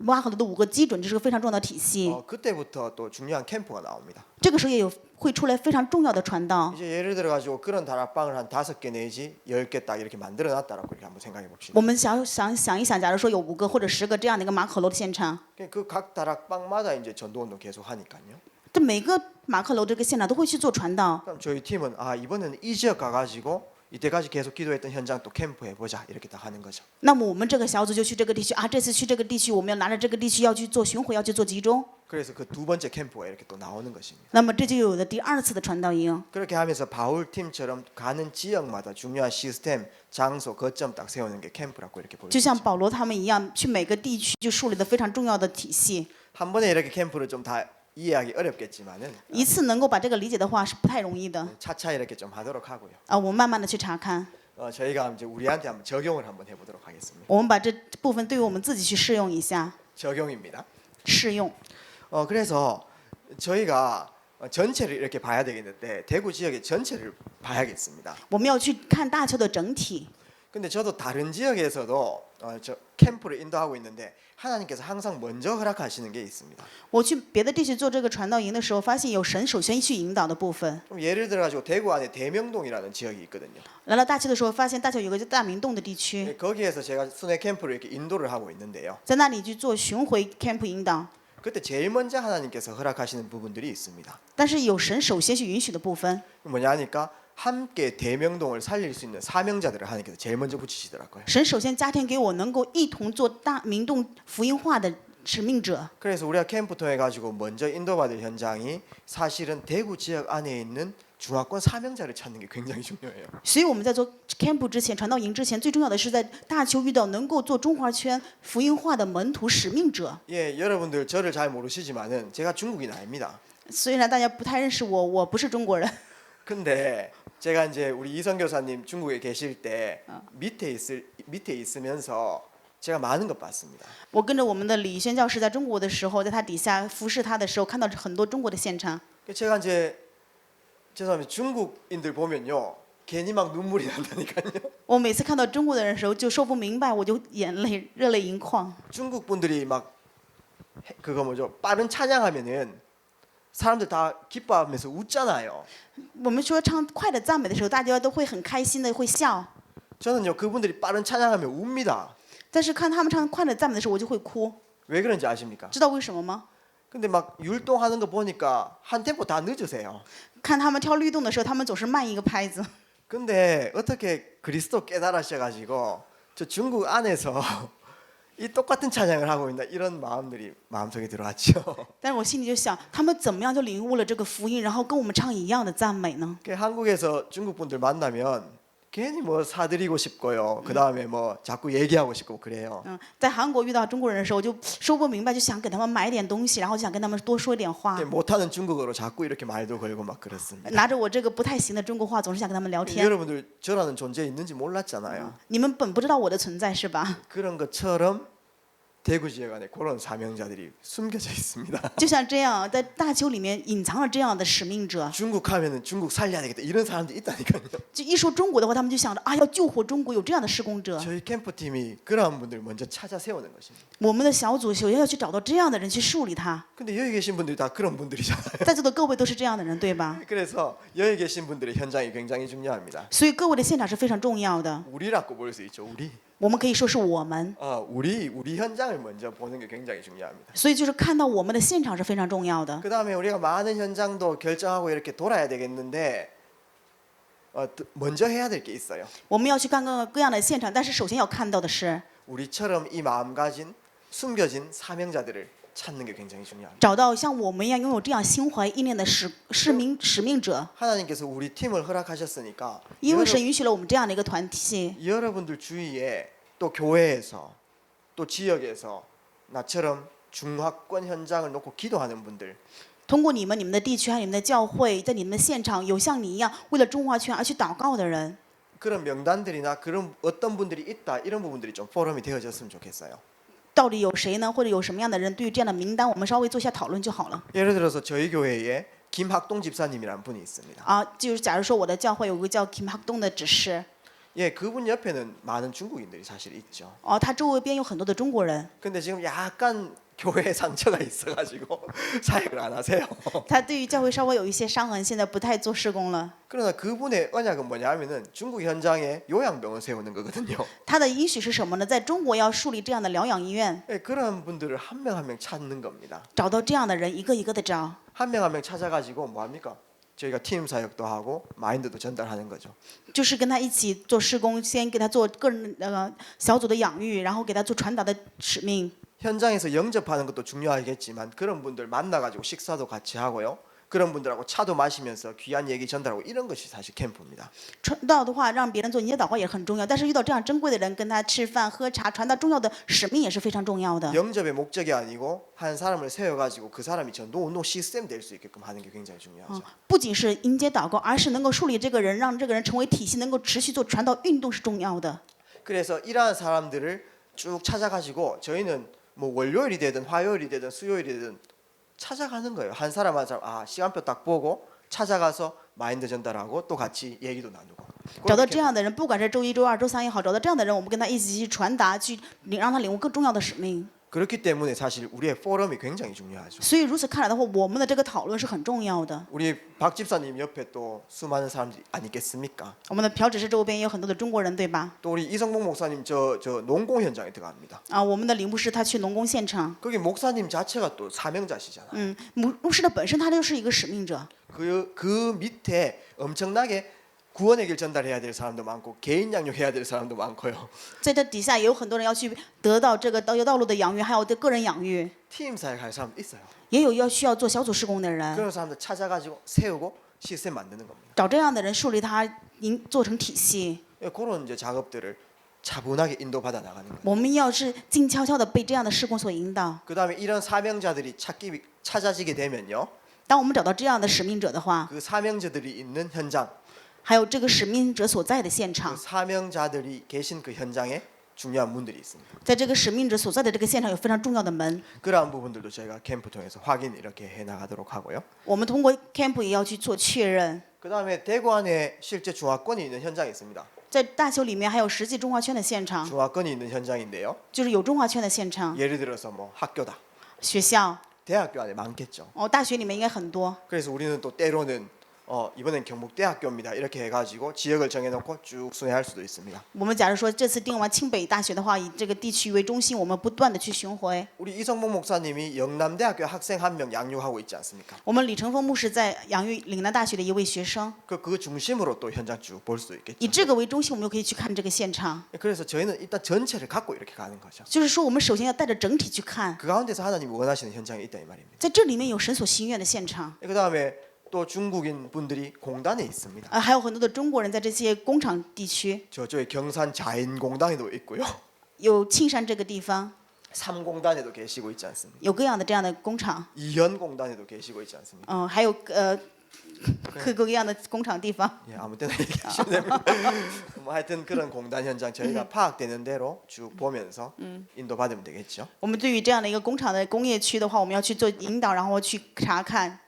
挖好的5个基准，这是个非常重要的体系。 그때부터 또 중요한 캠프가 나옵니다. 这个时候也会出来非常重要的传道。 이제 예를 들어 가지고 그런 다락방을 한 5개 내지 10개 딱 이렇게 만들어 놨다라고 이렇게 한번 생각해 봅시다. 我们想一想，假如说有5个或者10个这样的一个马可楼的现场， 그 각 다락방마다 이제 전도 운동 계속 하니까요. 这每个马可楼这个现场都会去做传道。 그럼 저희 팀은 이번에는 이 지역 가가지고 이때까지 계속 기도했던 현장 또 캠프 해보자 이렇게 딱 하는 거죠. 那么我们这个小组就去这个地区啊，这次去这个地区，我们要拿着这个地区要去做巡回，要去做集中。 그래서 그 두 번째 캠프가 이렇게 또 나오는 것입니다. 那么这就有了第2次的传道营。 그렇게 하면서 바울 팀처럼 가는 지역마다 중요한 시스템, 장소, 거점 딱 세우는 게 캠프라고 이렇게 볼 수 就像 있죠. 保罗他们一样，去每个地区就树立的非常重要的体系。 한 번에 이렇게 캠프를 좀 다 이해하기 어렵겠지만은 一次能够把这个理解的话是不太容易的 차차 이렇게 좀 하도록 하고요. 啊，我们慢慢的去查看， 저희가 이제 우리한테 한번 적용을 한번 해보도록 하겠습니다. 我们把这部分对于我们自己去试用一下， 적용입니다. 试用。 그래서 저희가 전체를 이렇게 봐야 되겠는데 대구 지역의 전체를 봐야겠습니다. 我们要去看大邱的整体。 근데 저도 다른 지역에서도 저 캠프를 인도하고 있는데 하나님께서 항상 먼저 허락하시는 게 있습니다. 我去别的地区做这个传道营的时候，发现有神首先去引导的部分。 그럼 예를 들어 가지고 대구 안에 대명동이라는 지역이 있거든요. 来到大邱的时候，发现大邱有个叫大明洞的地区， 거기에서 제가 순회 캠프를 이렇게 인도를 하고 있는데요. 在那里去做巡回 camp 引导。 그때 제일 먼저 하나님께서 허락하시는 부분들이 있습니다. 但是有神首先去允许的部分， 뭐냐 하니까 함께 대명동을 살릴 수 있는 사명자들을 하나님께서 제일 먼저 붙이시더라고요. 神首先加添给我能够一同做大明洞福音化的使命者。 그래서 우리가 캠프 통해 가지고 먼저 인도받을 현장이 사실은 대구 지역 안에 있는 중화권 사명자를 찾는 게 굉장히 중요해요. 所以我们在做 camp 之前、传道营之前，最重要的是在大邱遇到能够做中华圈福音化的门徒使命者。 예, 여러분들 저를 잘 모르시지만은 제가 중국인 아닙니다. 虽然大家不太认识我，我不是中国人， 근데 제가 이제 우리 이성 교사님 중국에 계실 때 밑에 있으면서 제가 많은 것 봤습니다. 我跟着我们的李轩教师在中国的时候，在他底下服侍他的时候，看到很多中国的现场。 제가 이제 죄송합니다. 중국인들 보면요. 괜히 막 눈물이 난다니까요. 我每次看到中国的人的时候，就说不明白，我就眼泪热泪盈眶。 중국 분들이 막 그거 뭐죠? 빠른 찬양하면은 사람들 다 기뻐하면서 웃잖아요. 我们说唱快的赞美的时候，大家都会很开心的会笑。 저는요 그분들이 빠른 찬양하면 웁니다. 但是看他们唱快的赞美的时候，我就会哭。 왜 그런지 아십니까? 知道为什么吗？ 근데 막 율동하는 거 보니까 한 템포 다 늦으세요. 看他们跳律动的时候，他们总是慢一个拍子。 근데 어떻게 그리스도 깨달으셔가지고 저 중국 안에서 이 똑같은 찬양을 하고 있나 이런 마음들이 마음속에 들어왔죠. 但是我心里就想，他们怎么样就领悟了这个福音，然后跟我们唱一样的赞美呢？ 한국에서 중국 분들 만나면 괜히 뭐 사드리고 싶고요. 그 다음에 뭐 자꾸 얘기하고 싶고 그래요. 在韩国遇到中国人的时候，就说不明白，就想给他们买点东西，然后就想跟他们多说一点话。 못하는 중국어로 자꾸 이렇게 말도 걸고 막 그렇습니다. 拿着我这个不太行的中国话，总是想跟他们聊天。 여러분들 저라는 존재 있는지 몰랐잖아요. 你们本不知道我的存在是吧？ 그런 것처럼 대구 지역 안에 그런 사명자들이 숨겨져 있습니다. 就像这样，在大邱里面隐藏了这样的使命者。 중국 하면은 중국 살려야 되겠다 이런 사람들이 있다니까요. 就一说中国的话，他们就想着啊，要救活中国，有这样的施工者。 저희 캠프 팀이 그런 분들 먼저 찾아 세우는 것입니다. 我们的小组首先要去找到这样的人去树立他。 근데 여기 계신 분들이 다 그런 분들이잖아요. 在座的各位都是这样的人，对吧？ 그래서 여기 계신 분들의 현장이 굉장히 중요합니다. 所以各位的现场是非常重要的。 우리라고 볼 수 있죠. 우리. 我们可以说是我们， 우리 현장을 먼저 보는 게 굉장히 중요합니다. 所以就是看到我们的现场是非常重要的。 그 다음에 우리가 많은 현장도 결정하고 이렇게 돌아야 되겠는데 먼저 해야 될 게 있어요. 我们要去看各个各样的现场，但是首先要看到的是， 우리처럼 이 마음 가진 숨겨진 사명자들을 찾는 게 굉장히 중요합니다. 找到像我们一样拥有这样心怀意念的使命者。 하나님께서 우리 팀을 허락하셨으니까 因为神允许了我们这样的一个团体， 여러분들 주위에 또 교회에서 또 지역에서 나처럼 중화권 현장을 놓고 기도하는 분들 通过你们的地区还有你们的教会，在你们的现场有像你一样为了中华圈而去祷告的人。 그런 명단들이나 그런 어떤 분들이 있다 이런 부분들이 좀 포럼이 되어졌으면 좋겠어요. 到底有谁呢？或者有什么样的人？对于这样的名单，我们稍微做一下讨论就好了。 예를 들어서 저희 교회에 김학동 집사님이라는 분이 있습니다. 啊，就是假如说我的教会有个叫 Kim Hak Dong 的执事， 예, 그분 옆에는 많은 중국인들이 사실 있죠. 他周围边有很多的中国人， 근데 지금 약간 교회에 상처가 있어가지고 사역을 안 하세요. 他对于教会稍微有一些伤痕，现在不太做事工了。 그러나 그분의 언약은 뭐냐면은 중국 현장에 요양병원 세우는 거거든요. 他的应许是什么呢？在中国要树立这样的疗养医院， 예, 그런 분들을 한 명 한 명 찾는 겁니다. 找到这样的人，一个一个的找， 한 명 한 명 찾아가지고 뭐 합니까? 저희가 팀 사역도 하고 마인드도 전달하는 거죠. 就是跟他一起做施工，先给他做个人小组的养育，然后给他做传达的使命。 현장에서 영접하는 것도 중요하겠지만 그런 분들 만나가지고 식사도 같이 하고요. 그런 분들하고 차도 마시면서 귀한 얘기 전달하고 이런 것이 사실 캠프입니다. 传道的话，让别人做引导祷告也很重要，但是遇到这样珍贵的人，跟他吃饭喝茶，传达重要的使命也是非常重要的。 영접의 목적이 아니고 한 사람을 세워가지고 그 사람이 저 노노 시스템 될 수 있게끔 하는 게 굉장히 중요하죠. 不仅是迎接祷告，而是能够树立这个人，让这个人成为体系，能够持续做传道运动是重要的。 그래서 이러한 사람들을 쭉 찾아가지고 저희는 뭐 월요일이 되든 화요일이 되든 수요일이 되든 찾아가는 거예요. 한 사람 한 사람 시간표 딱 보고 찾아가서 마인드 전달하고 또 같이 얘기도 나누고. 找到这样的人，不管是周一、周二、周三也好，找到这样的人，我们跟他一起去传达，去让他领悟更重要的使命。 그렇기 때문에 사실 우리의 포럼이 굉장히 중요하죠. 所以如此看来的话，我们的这个讨论是很重要的。 우리 박 집사님 옆에 또 수많은 사람들이 아니겠습니까? 我们的朴执事周边也有很多的中国人，对吧？ 또 우리 이성봉 목사님 저 농공 현장에 들어갑니다. 我们的林牧师他去农工现场， 거기 목사님 자체가 또 사명자시잖아요. 牧师的本身他就是一个使命者。 그 밑에 엄청나게 구원의 길 전달해야 될 사람도 많고 개인 양육해야 될 사람도 많고요. 在这底下也有很多人要去得到这个道路的养育，还有对个人养育， 팀 사역할 사람 있어요. 也有需要做小组施工的人。 그런 사람들 찾아가지고 세우고 시스템 만드는 겁니다. 找这样的人树立他，做成体系。 그런 이제 작업들을 차분하게 인도받아 나가는 거예요. 我们要是静悄悄的被这样的施工所引导。 그다음에 이런 사명자들이 찾아지게 되면요. 当我们找到这样的使命者的话， 그 사명자들이 있는 현장, 还有这个使命者所在的现 그 场， 사명자들이 계신 그 현장에 중요한 문들이 있습니다. 在这个使命者所在的这个现场有非常重要的门。 그러한 부분들도 저희가 캠프 통해서 확인 이렇게 해 나가도록 하고요. 我们通过 camp 也要去做确认。 그다음에 대구 안에 실제 중화권이 있는 현장이 있습니다. 在大修里面还有实际中华圈的现场， 중화권이 있는 현장인데요. 就是有中华圈的现场， 예를 들어서 뭐 학교다, 学校， 대학교 안에 많겠죠. 大学里面应该很多。 그래서 우리는 또 때로는 이번엔 경북대학교입니다. 이렇게 해가지고 지역을 정해놓고 쭉 순회할 수도 있습니다. 我们假如说这次定完清北大学的话，以这个地区为中心，我们不断的去巡回。 우리 이성봉 목사님이 영남대학교 학생 한 명 양육하고 있지 않습니까? 我们李成峰牧师在养育岭南大学的一位学生， 그 중심으로 또 현장 쭉 볼 수 있겠죠. 以这个为中心，我们就可以去看这个现场。 그래서 저희는 일단 전체를 갖고 이렇게 가는 거죠. 就是说，我们首先要带着整体去看， 그 가운데서 하나님이 원하시는 현장이 있다 이 말입니다. 在这里面有神所心愿的现场。 그다음에 또 중국인 분들이 공단에 있습니다. 还有很多的中国人在这些工厂地区， 저쪽에 경산 자인공단에도 있고요. 有庆山这个地方， 삼공단에도 계시고 있지 않습니까? 有各样的这样的工厂， 이현공단에도 계시고 있지 않습니까? 还有各个各样的工厂地方。 예, 아무 때나 얘기하시면 됩니다. 뭐 하여튼 그런 공단 현장 저희가 파악되는 대로 쭉 보면서 인도받으면 되겠죠. 我们对于这样的一个工厂的工业区的话，我们要去做引导，然后去查看。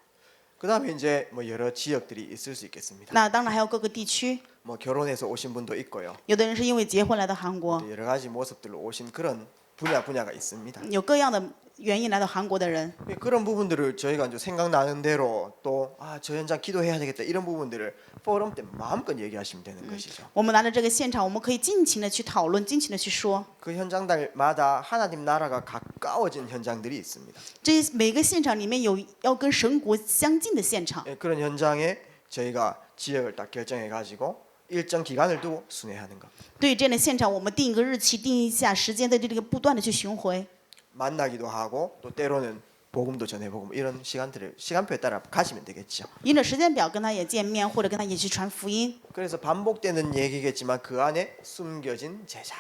그다음에 이제 뭐 여러 지역들이 있을 수 있겠습니다. 那当然还有各个地区， 뭐 결혼해서 오신 분도 있고요. 有的人是因为结婚来到韩国， 또 여러 가지 모습들로 오신 그런 분야가 있습니다. 有各样的原因来到韩国的人。 그런 부분들을 저희가 이제 생각나는 대로 또 저 현장 기도해야 되겠다 이런 부분들을 포럼 때 마음껏 얘기하시면 되는 것이죠. 我们拿着这个现场，我们可以尽情的去讨论，尽情的去说。 그 현장들마다 하나님 나라가 가까워진 현장들이 있습니다. 这每个现场里面有要跟神国相近的现场。 그런 현장에 저희가 지역을 딱 결정해 가지고 일정 기간을 두고 순회하는 것. 对于这样的现场，我们定一个日期，定一下时间，在这个不断的去巡回。 만나기도 하고 또 때로는 복음도 전해보고 이런 시간들을 시간표에 따라 가시면 되겠죠. 沿着时间表跟他也见面，或者跟他也去传福音。 그래서 반복되는 얘기겠지만 그 안에 숨겨진 제자.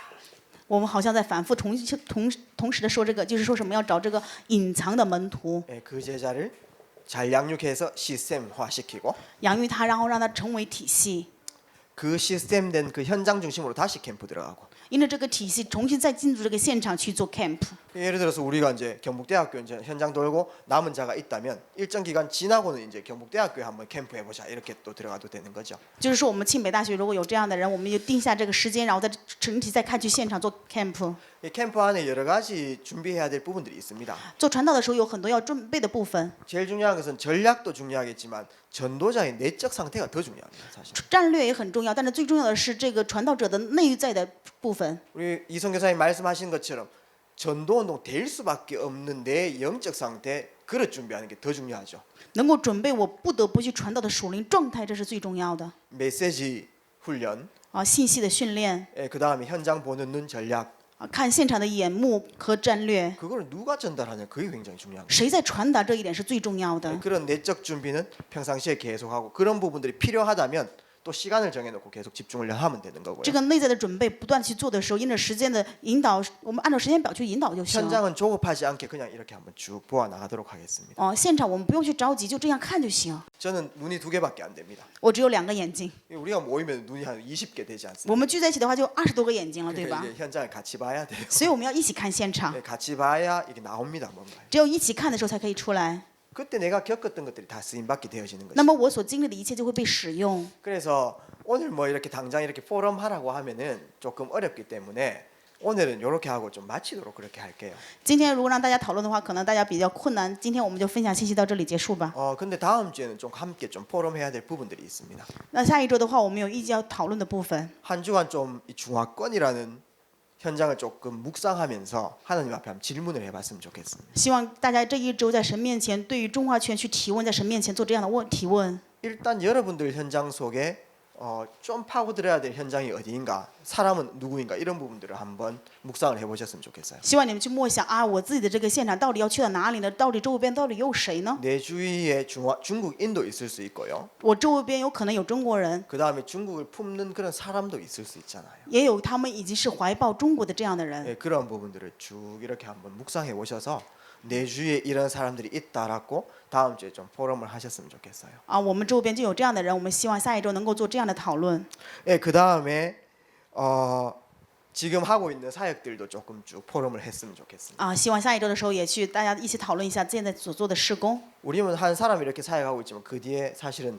我们好像在反复同时的说这个，就是说什么要找这个隐藏的门徒， 그 제자를 잘 양육해서 시스템화시키고 养育他，然后让他成为体系。그 시스템된 그 현장 중심으로 다시 캠프 들어가고. 因着这个体系重新再进入这个现场去做 camp。 예를 들어서 우리가 이제 경북대학교 이제 현장 돌고 남은 자가 있다면 일정 기간 지나고는 이제 경북대학교에 한번 캠프 해보자 이렇게 또 들어가도 되는 거죠. 就是说我们庆北大学如果有这样的人，我们就定下这个时间，然后在整体再看去现场做 camp。 이 캠프 안에 여러 가지 준비해야 될 부분들이 있습니다. 做传道的时候有很多要准备的部分， 제일 중요한 것은 전략도 중요하겠지만 전도자의 내적 상태가 더 중요합니다. 사실. 战略也很重要，但是最重要的是这个传道者的内在的部分。 우리 이성 교사님 말씀하신 것처럼 전도운동 될 수밖에 없는 내 영적 상태 그릇 준비하는 게 더 중요하죠. 能够准备我不得不去传道的属灵状态，这是最重要的。 메시지 훈련, 信息的训练， 그 다음에 현장 보는 눈 전략, 看现场的眼目和战略， 그걸 누가 전달하냐 그게 굉장히 중요한 거예요. 谁在传达这一点是最重要的。 그런 내적 준비는 평상시에 계속하고 그런 부분들이 필요하다면 또 시간을 정해놓고 계속 집중을 하면 되는 거고요. 这个内在的准备不断去做的时候，因着时间的引导，我们按照时间表去引导就行了。 현장은 조급하지 않게 그냥 이렇게 한번 쭉 보아 나가도록 하겠습니다. 现场我们不用去着急，就这样看就行。 저는 눈이 2개밖에 안 됩니다. 我只有2个眼睛， 우리가 모이면 눈이 한 20개 되지 않습니까? 我们聚在一起的话就20多个眼睛了，对 그러니까 吧？ 이게 현장을 같이 봐야 돼요. 所以我们要一起看现场， 같이 봐야 이게 나옵니다, 뭔가. 只有一起看的时候才可以出来。 그때 내가 겪었던 것들이 다 쓰임 받게 되어지는 那 거죠. 么我所经历的一切就会被使用。 그래서 오늘 뭐 이렇게 당장 이렇게 포럼 하라고 하면은 조금 어렵기 때문에 오늘은 이렇게 하고 좀 마치도록 그렇게 할게요. 今天如果让大家讨论的话，可能大家比较困难。今天我们就分享信息到这里结束吧。 근데 다음 주에는 좀 함께 좀 포럼 해야 될 부분들이 있습니다. 那下一周的话，我们有意见要讨论的部分。 한 주간 좀 이 중화권이라는 현장을 조금 묵상하면서 하나님 앞에 한번 질문을 해봤으면 좋겠습니다. 希望大家这一周在神面前，对于中华圈去提问，在神面前做这样的提问。 일단 여러분들 현장 속에 좀 파고들어야 될 현장이 어디인가, 사람은 누구인가 이런 부분들을 한번 묵상을 해보셨으면 좋겠어요. 希望你们去默想啊，我自己的这个现场到底要去到哪里呢？到底周边到底有谁呢？ 내 주위에 중국, 인도 있을 수 있고요. 我周边有可能有中国人， 그 다음에 중국을 품는 그런 사람도 있을 수 있잖아요. 也有他们已经是怀抱中国的这样的人。 그런 부분들을 쭉 이렇게 한번 묵상해 보셔서 내 주위에 이런 사람들이 있다라고 다음 주에 좀 포럼을 하셨으면 좋겠어요. 我们周边就有这样的人，我们希望下一周能够做这样的讨论。 그 다음에 지금 하고 있는 사역들도 조금 쭉 포럼을 했으면 좋겠습니다. 希望下一周的时候也去大家一起讨论一下现在所做的施工。 우리는 한 사람이 이렇게 사역하고 있지만 그 뒤에 사실은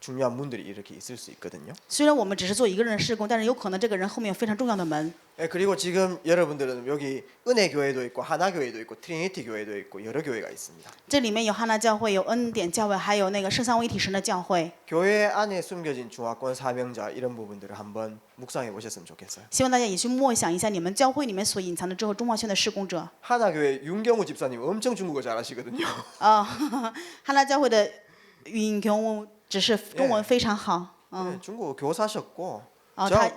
중요한 문들이 이렇게 있을 수 있거든요. 虽然我们只是做一个人的施工，但是有可能这个人后面有非常重要的门。 그리고 지금 여러분들은 여기 은혜교회도 있고 하나교회도 있고 트리니티 교회도 있고 여러 교회가 있습니다. 这里面有哈拿教会、有恩典教会，还有那个圣三位一体神的教会。 교회 안에 숨겨진 중화권 사명자 이런 부분들을 한번 묵상해 보셨으면 좋겠어요. 希望大家也去默想一下你们教会里面所隐藏的之后中华圈的施工者。 하나교회 윤경우 집사님 엄청 중국어 잘하시거든요. 哈拿教会的允경우只是中文非常好。 네, 중국어 교사셨고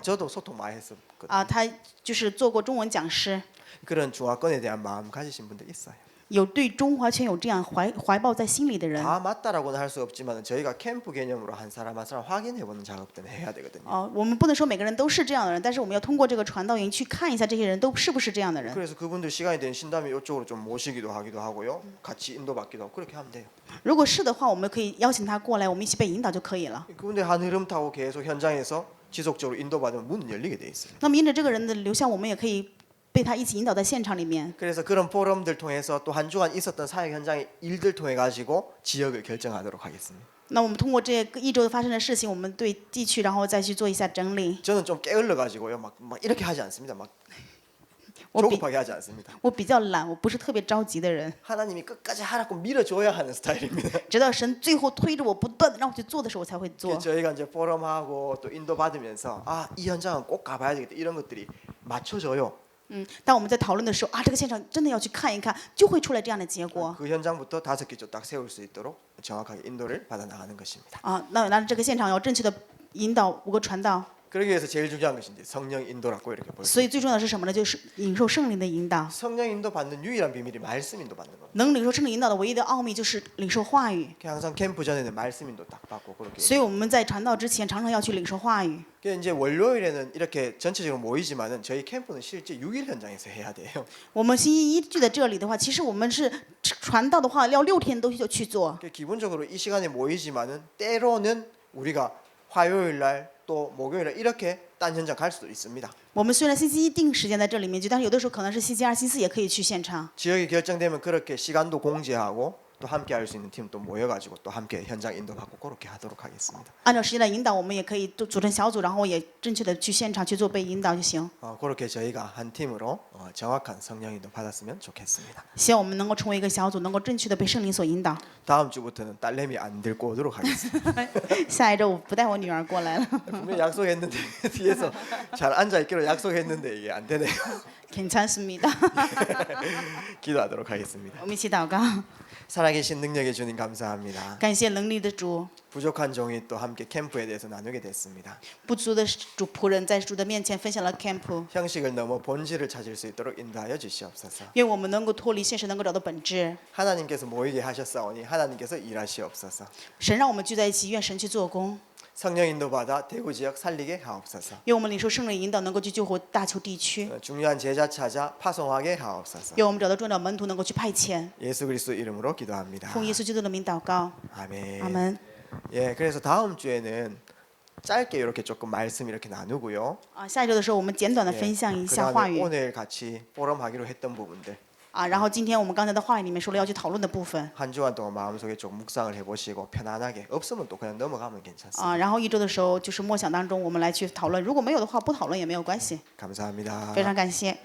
저도 소통 많이 했었거든요. 他就是做过中文讲师， 그런 중화권에 대한 마음 가지신 분들 있어요. 有对中华圈有这样怀抱在心里的人。 다 맞다라고는 할 수 없지만 저희가 캠프 개념으로 한 사람 한 사람 확인해보는 작업들은 해야 되거든요. 我们不能说每个人都是这样的人，但是我们要通过这个传道营去看一下这些人都是不是这样的人。 그래서 그분들 시간이 되신다면 이쪽으로 좀 모시기도 하기도 하고요. 같이 인도받기도 하고 그렇게 하면 돼요. 如果是的话，我们可以邀请他过来，我们一起被引导就可以了。 그분들 한 흐름 타고 계속 현장에서 지속적으로 인도받으면 문은 열리게 돼 있어요. 那么因着这个人的流向，我们也可以被他一起引导在现场里面。 그래서 그런 포럼들 통해서 또 한 주간 있었던 사역 현장의 일들 통해 가지고 지역을 결정하도록 하겠습니다. 那我们通过这一周发生的事情，我们对地区然后再去做一下整理。 저는 좀 게을러 가지고요. 막 이렇게 하지 않습니다. 막 我比 조급하게 하지 않습니다. 我比较懒，我不是特别着急的人。 하나님이 끝까지 하라고 밀어줘야 하는 스타일입니다. 直到神最后推着我不断的让我去做的时候，我才会做。 저희가 이제 포럼하고 또 인도 받으면서 이 현장은 꼭 가봐야 되겠다 이런 것들이 맞춰져요. 当我们在讨论的时候这个现场真的要去看一看，就会出来这样的结果。 그 현장부터 5개 쪽 딱 세울 수 있도록 정확하게 인도를 받아 나가는 것입니다. 那这个现场要正确的引导5个传道。 그러기 위해서 제일 중요한 것이 이제 성령 인도라고 이렇게 보여요. 所以最重要的是什么呢？就是领受圣灵的引导。 성령 인도 받는 유일한 비밀이 말씀 인도 받는 겁니다. 能领受圣灵引导的唯一的奥秘就是领受话语。 항상 캠프 전에는 말씀 인도 딱 받고 그렇게. 所以我们在传道之前，常常要去领受话语。 이제 월요일에는 이렇게 전체적으로 모이지만은 저희 캠프는 실제 6일 현장에서 해야 돼요. 我们星期一聚在这里的话，其实我们是传道的话，要6天都去做。 기본적으로 이 시간에 모이지만은 때로는 우리가 화요일 날 또 목요일에 이렇게 딴 현장 갈 수도 있습니다. 我们虽然星期一定时间在这里面聚，但是有的时候可能是星期二、星期四也可以去现场。 지역이 결정되면 그렇게 시간도 공지하고 또 함께 할 수 있는 팀 또 모여가지고 또 함께 현장 인도받고 그렇게 하도록 하겠습니다. 按照时间来引导，我们也可以组成小组，然后也正确的去现场去做被引导就行。 그렇게 저희가 한 팀으로 정확한 성령 인도 받았으면 좋겠습니다. 希望我们能够成为一个小组，能够正确的被圣灵所引导。 다음 주부터는 딸내미 안 들고 오도록 하겠습니다. 下一周我不带我女儿过来了， 분명 약속했는데 뒤에서 잘 앉아 있기로 약속했는데 이게 안 되네요. 괜찮습니다. 기도하도록 하겠습니다. 我们一起祷告， 살아계신 능력의 주님 감사합니다. 感谢能力的主， 부족한 종이 또 함께 캠프에 대해서 나누게 됐습니다. 不足的主仆人在主的面前分享了 camp， 형식을 넘어 본질을 찾을 수 있도록 인도하여 주시옵소서. 愿我们能够脱离现实，能够找到本质。 하나님께서 모이게 하셨사오니 하나님께서 일하시옵소서. 神让我们聚在一起，愿神去做工， 성령 인도받아 대구 지역 살리게 하옵소서. 愿我们领受圣灵引导，能够去救活大邱地区， 중요한 제자 찾아 파송하게 하옵소서. 愿我们找到重要的门徒，能够去派遣。 예수 그리스도 이름으로 기도합니다. 奉耶稣基督的名祷告， 아멘. 阿门。 예, 그래서 다음 주에는 짧게 이렇게 조금 말씀 이렇게 나누고요. 啊，下一周的时候，我们简短的 예, 分享一下话 그다음에 语 오늘 같이 포럼하기로 했던 부분들 啊，然后今天我们刚才的话语里面说了要去讨论的部分 한 주간 동안 마음속에 좀 묵상을 해보시고 편안하게 없으면 또 그냥 넘어가면 괜찮습니다. 啊，然后一周的时候就是默想当中，我们来去讨论，如果没有的话，不讨论也没有关系。 감사합니다. 非常感谢。